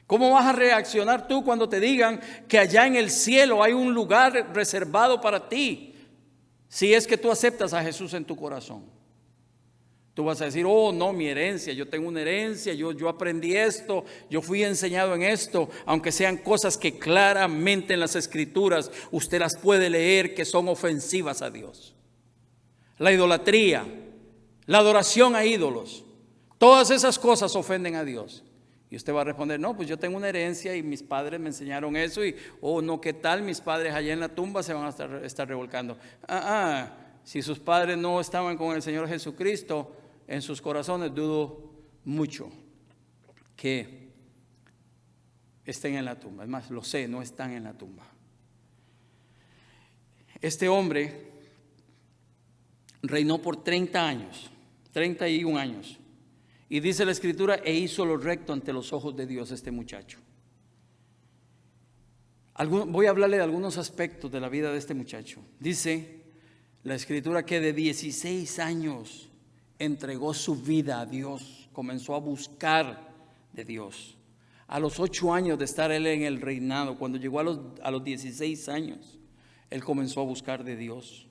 ¿Cómo vas a reaccionar tú cuando te digan que allá en el cielo hay un lugar reservado para ti? Si es que tú aceptas a Jesús en tu corazón. Tú vas a decir, oh no, mi herencia, yo tengo una herencia, yo aprendí esto, yo fui enseñado en esto, aunque sean cosas que claramente en las Escrituras usted las puede leer que son ofensivas a Dios. La idolatría, la adoración a ídolos, todas esas cosas ofenden a Dios. Y usted va a responder, no, pues yo tengo una herencia y mis padres me enseñaron eso y, oh no, ¿qué tal? Mis padres allá en la tumba se van a estar revolcando. Si sus padres no estaban con el Señor Jesucristo en sus corazones, dudo mucho que estén en la tumba. Es más, lo sé, no están en la tumba. Este hombre reinó por 30 años, 31 años. Y dice la Escritura, e hizo lo recto ante los ojos de Dios este muchacho. Voy a hablarle de algunos aspectos de la vida de este muchacho. Dice la Escritura que de 16 años entregó su vida a Dios, comenzó a buscar de Dios. A los 8 años de estar él en el reinado, cuando llegó a los 16 años, él comenzó a buscar de Dios.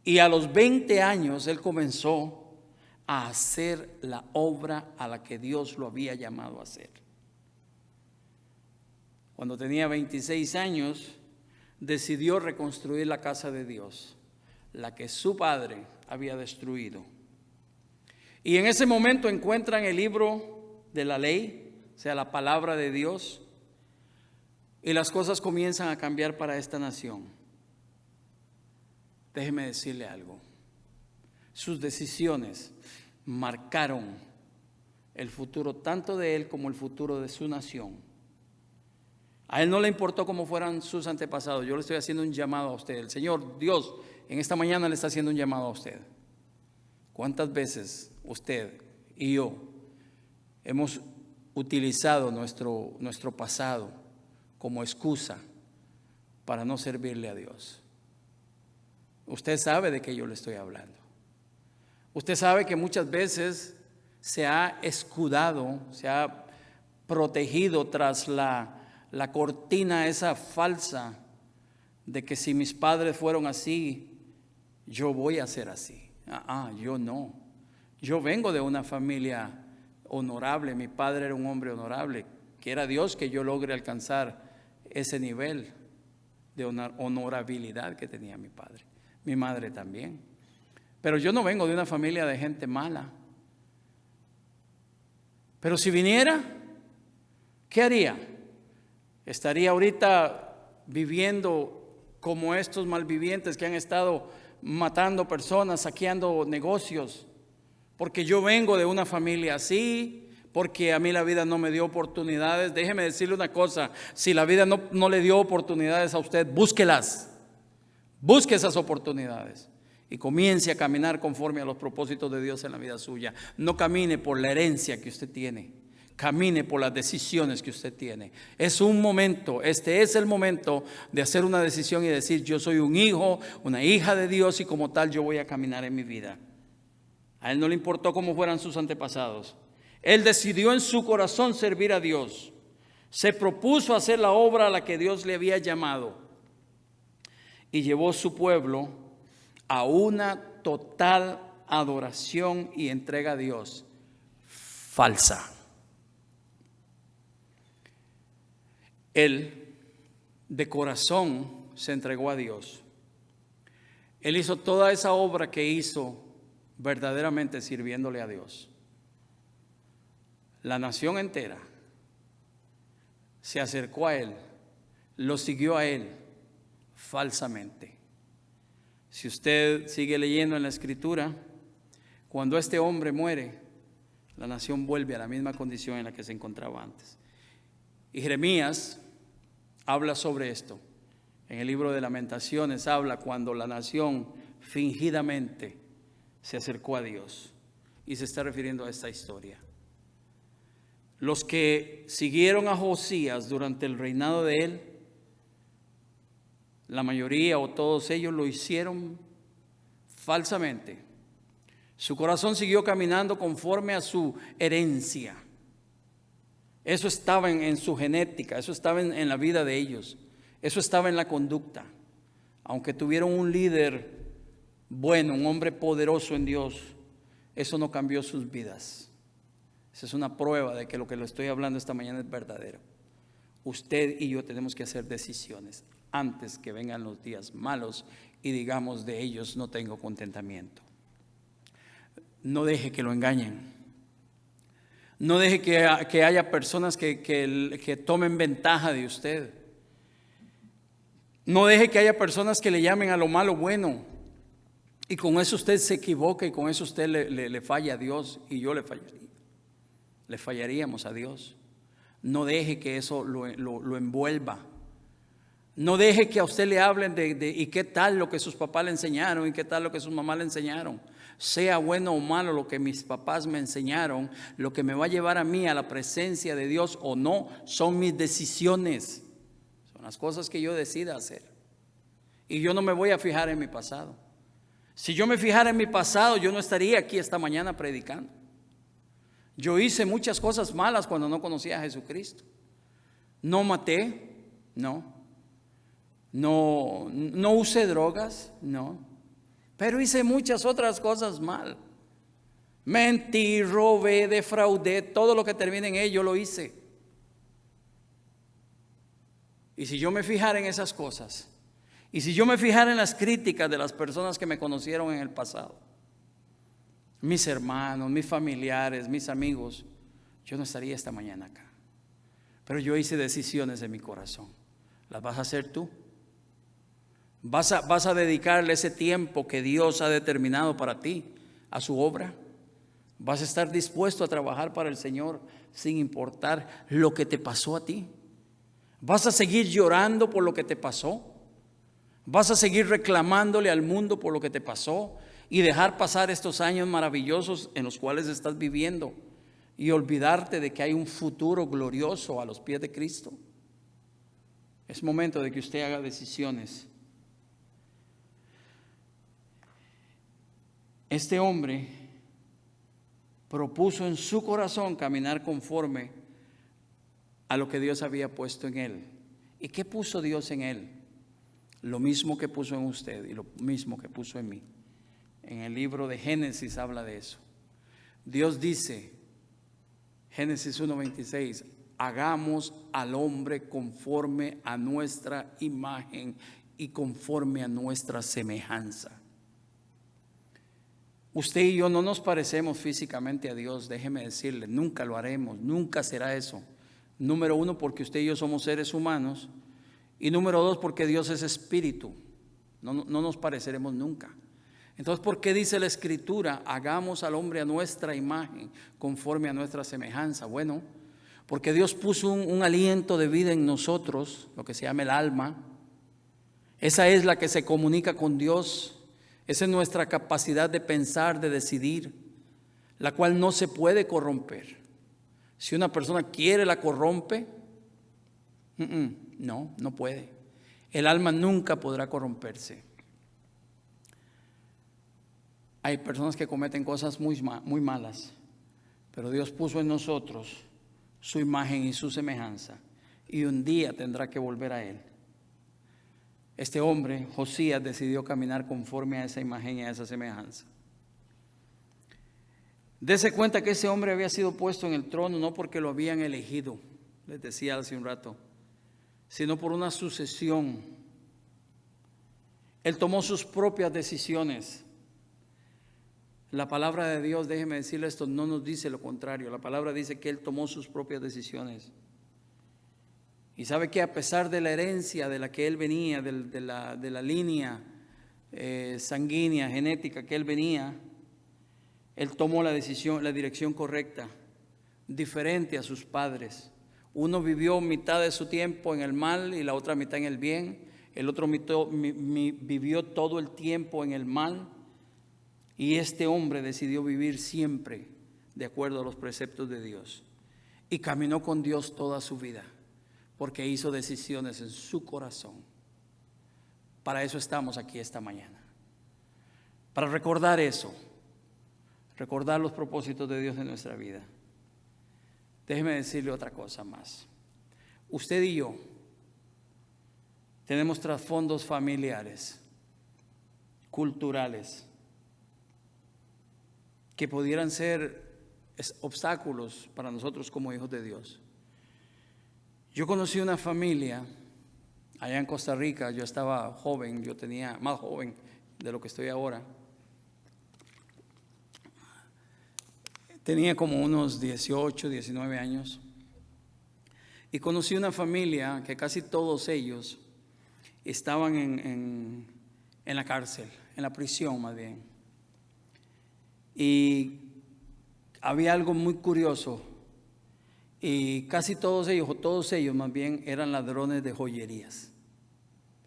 Y a los 20 años él comenzó a hacer la obra a la que Dios lo había llamado a hacer. Cuando tenía 26 años, decidió reconstruir la casa de Dios, la que su padre había destruido. Y en ese momento encuentran el libro de la ley, o sea, la palabra de Dios, y las cosas comienzan a cambiar para esta nación. Déjeme decirle algo. Sus decisiones marcaron el futuro tanto de él como el futuro de su nación. A él no le importó cómo fueran sus antepasados. Yo le estoy haciendo un llamado a usted. El Señor Dios en esta mañana le está haciendo un llamado a usted. ¿Cuántas veces usted y yo hemos utilizado nuestro pasado como excusa para no servirle a Dios? Usted sabe de qué yo le estoy hablando. Usted sabe que muchas veces se ha escudado, se ha protegido tras la cortina esa falsa de que si mis padres fueron así, yo voy a ser así. Yo no. Yo vengo de una familia honorable, mi padre era un hombre honorable. Quiera Dios que yo logre alcanzar ese nivel de honorabilidad que tenía mi padre. Mi madre también. Pero yo no vengo de una familia de gente mala. Pero si viniera, ¿qué haría? Estaría ahorita viviendo como estos malvivientes que han estado matando personas, saqueando negocios. Porque yo vengo de una familia así, porque a mí la vida no me dio oportunidades. Déjeme decirle una cosa, si la vida no le dio oportunidades a usted, búsquelas. Busque esas oportunidades y comience a caminar conforme a los propósitos de Dios en la vida suya. No camine por la herencia que usted tiene, camine por las decisiones que usted tiene. Es un momento, este es el momento de hacer una decisión y decir: yo soy un hijo, una hija de Dios, y como tal yo voy a caminar en mi vida. A él no le importó cómo fueran sus antepasados. Él decidió en su corazón servir a Dios. Se propuso hacer la obra a la que Dios le había llamado y llevó su pueblo a una total adoración y entrega a Dios falsa. Él de corazón se entregó a Dios. Él hizo toda esa obra que hizo verdaderamente sirviéndole a Dios. La nación entera se acercó a él, lo siguió a él falsamente. Si usted sigue leyendo en la Escritura, cuando este hombre muere, la nación vuelve a la misma condición en la que se encontraba antes. Y Jeremías habla sobre esto. En el libro de Lamentaciones habla cuando la nación fingidamente se acercó a Dios, y se está refiriendo a esta historia. Los que siguieron a Josías durante el reinado de él, la mayoría o todos ellos lo hicieron falsamente. Su corazón siguió caminando conforme a su herencia. Eso estaba en su genética, eso estaba en la vida de ellos, eso estaba en la conducta. Aunque tuvieron un líder bueno, un hombre poderoso en Dios, eso no cambió sus vidas. Esa es una prueba de que lo que le estoy hablando esta mañana es verdadero. Usted y yo tenemos que hacer decisiones antes que vengan los días malos y digamos: de ellos no tengo contentamiento. No deje que lo engañen. No deje que haya personas que tomen ventaja de usted. No deje que haya personas que le llamen a lo malo bueno, y con eso usted se equivoca, y con eso usted le falla a Dios, y yo le fallaría. Le fallaríamos a Dios. No deje que eso lo envuelva. No deje que a usted le hablen de y qué tal lo que sus papás le enseñaron y qué tal lo que sus mamás le enseñaron. Sea bueno o malo lo que mis papás me enseñaron, lo que me va a llevar a mí a la presencia de Dios o no, son mis decisiones. Son las cosas que yo decida hacer. Y yo no me voy a fijar en mi pasado. Si yo me fijara en mi pasado, yo no estaría aquí esta mañana predicando. Yo hice muchas cosas malas cuando no conocía a Jesucristo. No maté, no usé drogas, no. Pero hice muchas otras cosas mal. Mentí, robé, defraudé, todo lo que termine en ello lo hice. Y si yo me fijara en esas cosas, y si yo me fijara en las críticas de las personas que me conocieron en el pasado, mis hermanos, mis familiares, mis amigos, yo no estaría esta mañana acá. Pero yo hice decisiones en mi corazón. ¿Las vas a hacer tú? ¿Vas a dedicarle ese tiempo que Dios ha determinado para ti a su obra? ¿Vas a estar dispuesto a trabajar para el Señor sin importar lo que te pasó a ti? ¿Vas a seguir llorando por lo que te pasó? ¿Vas a seguir reclamándole al mundo por lo que te pasó y dejar pasar estos años maravillosos en los cuales estás viviendo y olvidarte de que hay un futuro glorioso a los pies de Cristo? Es momento de que usted haga decisiones. Este hombre propuso en su corazón caminar conforme a lo que Dios había puesto en él. ¿Y qué puso Dios en él? Lo mismo que puso en usted y lo mismo que puso en mí. En el libro de Génesis habla de eso. Dios dice, Génesis 1:26, hagamos al hombre conforme a nuestra imagen y conforme a nuestra semejanza. Usted y yo no nos parecemos físicamente a Dios, déjeme decirle, nunca lo haremos, nunca será eso. Número uno, porque usted y yo somos seres humanos, y número dos, porque Dios es espíritu, no nos pareceremos nunca. Entonces, ¿por qué dice la Escritura, hagamos al hombre a nuestra imagen, conforme a nuestra semejanza? Bueno, porque Dios puso un aliento de vida en nosotros, lo que se llama el alma. Esa es la que se comunica con Dios. Esa es nuestra capacidad de pensar, de decidir, la cual no se puede corromper. Si una persona quiere, la corrompe. No puede. El alma nunca podrá corromperse. Hay personas que cometen cosas muy malas, pero Dios puso en nosotros su imagen y su semejanza, y un día tendrá que volver a Él. Este hombre, Josías, decidió caminar conforme a esa imagen y a esa semejanza. Dese cuenta que ese hombre había sido puesto en el trono no porque lo habían elegido, les decía hace un rato, sino por una sucesión. Él tomó sus propias decisiones. La palabra de Dios, déjeme decirle esto, no nos dice lo contrario. La palabra dice que Él tomó sus propias decisiones. Y sabe que a pesar de la herencia de la que Él venía, de la línea sanguínea, genética que Él venía, Él tomó la dirección correcta, diferente a sus padres. Uno vivió mitad de su tiempo en el mal y la otra mitad en el bien. El otro vivió todo el tiempo en el mal. Y este hombre decidió vivir siempre de acuerdo a los preceptos de Dios. Y caminó con Dios toda su vida, porque hizo decisiones en su corazón. Para eso estamos aquí esta mañana. Para recordar eso, recordar los propósitos de Dios en nuestra vida. Déjeme decirle otra cosa más. Usted y yo tenemos trasfondos familiares, culturales, que pudieran ser obstáculos para nosotros como hijos de Dios. Yo conocí una familia allá en Costa Rica. Yo estaba joven, yo tenía más joven de lo que estoy ahora. Tenía como unos 18, 19 años. Y conocí una familia que casi todos ellos estaban en la cárcel, en la prisión más bien. Y había algo muy curioso, y casi todos ellos, o todos ellos más bien, eran ladrones de joyerías.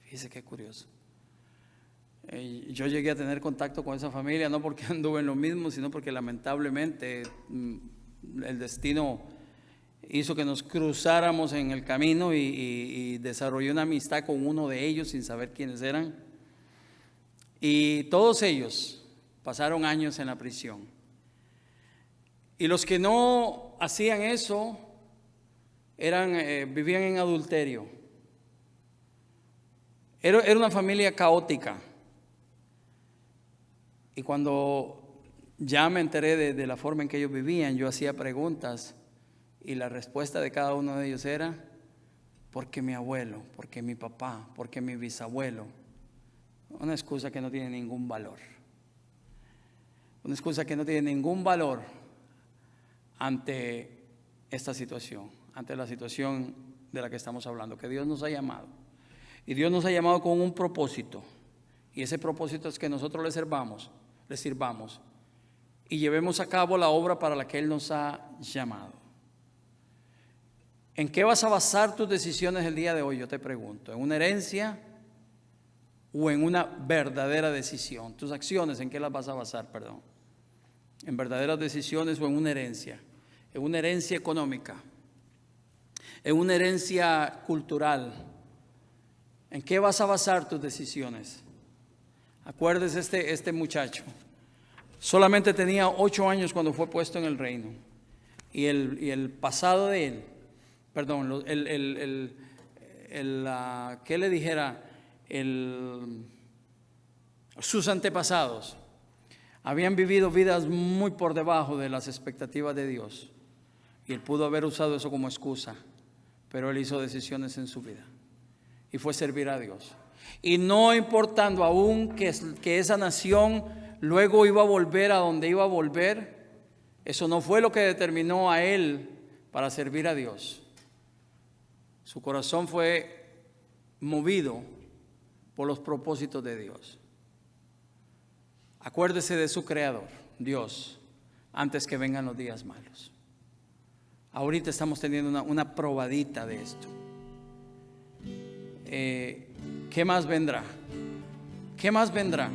Fíjese qué curioso. Yo llegué a tener contacto con esa familia, no porque anduve en lo mismo, sino porque lamentablemente el destino hizo que nos cruzáramos en el camino y desarrollé una amistad con uno de ellos sin saber quiénes eran. Y todos ellos pasaron años en la prisión. Y los que no hacían eso vivían en adulterio. Era una familia caótica. Y cuando ya me enteré de la forma en que ellos vivían, yo hacía preguntas y la respuesta de cada uno de ellos era: porque mi abuelo, porque mi papá, porque mi bisabuelo. Una excusa que no tiene ningún valor. Una excusa que no tiene ningún valor ante esta situación, ante la situación de la que estamos hablando, que Dios nos ha llamado. Y Dios nos ha llamado con un propósito. Y ese propósito es que nosotros le sirvamos y llevemos a cabo la obra para la que Él nos ha llamado. ¿En qué vas a basar tus decisiones el día de hoy? Yo te pregunto. ¿En una herencia o en una verdadera decisión? Tus acciones, ¿en qué las vas a basar? ¿En verdaderas decisiones o en una herencia? En una herencia económica, en una herencia cultural. ¿En qué vas a basar tus decisiones? Acuérdese este muchacho. Solamente tenía 8 años cuando fue puesto en el reino. Y el pasado de él, ¿qué le dijera? Sus antepasados habían vivido vidas muy por debajo de las expectativas de Dios. Y él pudo haber usado eso como excusa, pero él hizo decisiones en su vida y fue servir a Dios. Y no importando aún que esa nación luego iba a volver a donde iba a volver, eso no fue lo que determinó a él para servir a Dios. Su corazón fue movido por los propósitos de Dios. Acuérdese de su Creador, Dios, antes que vengan los días malos. Ahorita estamos teniendo una probadita de esto. ¿Qué más vendrá? ¿Qué más vendrá?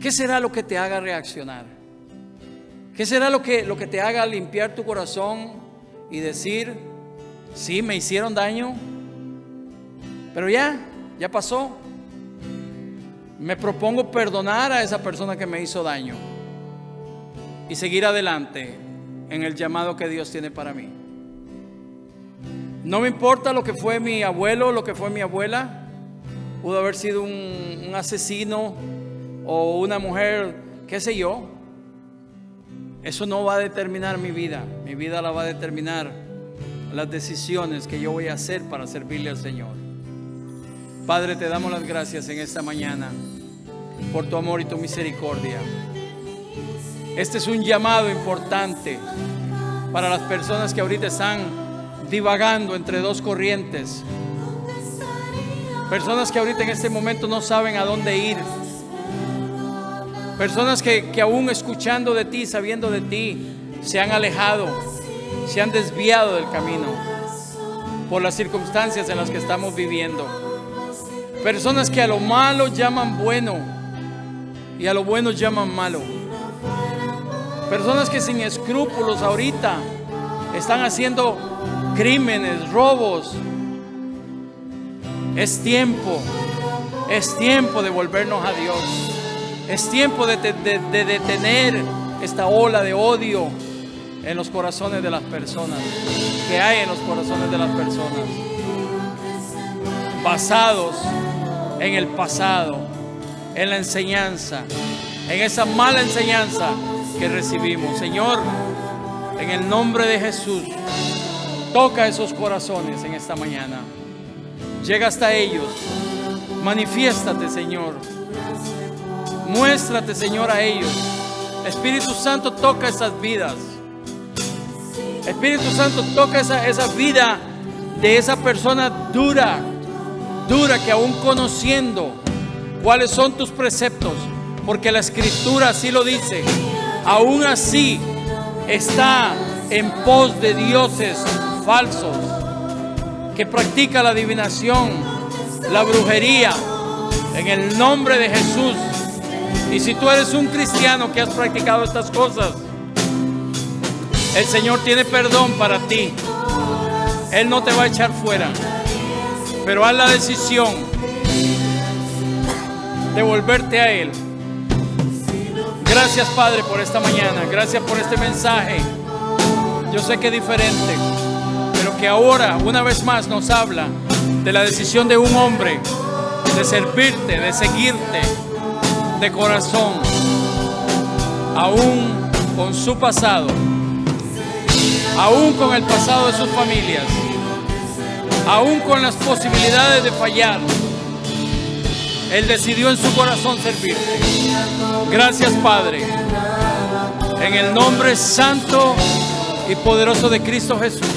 ¿Qué será lo que te haga reaccionar? ¿Qué será lo que te haga limpiar tu corazón y decir, sí, me hicieron daño, pero ya pasó? Me propongo perdonar a esa persona que me hizo daño y seguir adelante en el llamado que Dios tiene para mí. No me importa lo que fue mi abuelo, lo que fue mi abuela. Pudo haber sido un asesino o una mujer, qué sé yo. Eso no va a determinar mi vida. Mi vida la va a determinar las decisiones que yo voy a hacer para servirle al Señor. Padre, te damos las gracias en esta mañana por tu amor y tu misericordia. Este es un llamado importante para las personas que ahorita están divagando entre dos corrientes. Personas que ahorita en este momento no saben a dónde ir. Personas que aún escuchando de ti, sabiendo de ti, se han alejado, se han desviado del camino por las circunstancias en las que estamos viviendo. Personas que a lo malo llaman bueno y a lo bueno llaman malo. Personas que sin escrúpulos ahorita están haciendo crímenes, robos. Es tiempo de volvernos a Dios. Es tiempo de detener esta ola de odio en los corazones de las personas, que hay en los corazones de las personas, basados en el pasado, en la enseñanza, en esa mala enseñanza que recibimos. Señor, en el nombre de Jesús, toca esos corazones en esta mañana. Llega hasta ellos. Manifiéstate, Señor. Muéstrate, Señor, a ellos. Espíritu Santo, toca esas vidas. Espíritu Santo, toca esa vida de esa persona dura que aún conociendo cuáles son tus preceptos, porque la Escritura así lo dice, aún así está en pos de dioses falsos, que practica la adivinación, la brujería, en el nombre de Jesús. Y si tú eres un cristiano que has practicado estas cosas, el Señor tiene perdón para ti. Él no te va a echar fuera, pero haz la decisión de volverte a Él. Gracias, Padre, por esta mañana. Gracias por este mensaje. Yo sé que es diferente, pero que ahora una vez más nos habla de la decisión de un hombre de servirte, de seguirte de corazón, aún con su pasado, aún con el pasado de sus familias, aún con las posibilidades de fallar. Él decidió en su corazón servirte. Gracias, Padre, en el nombre santo y poderoso de Cristo Jesús.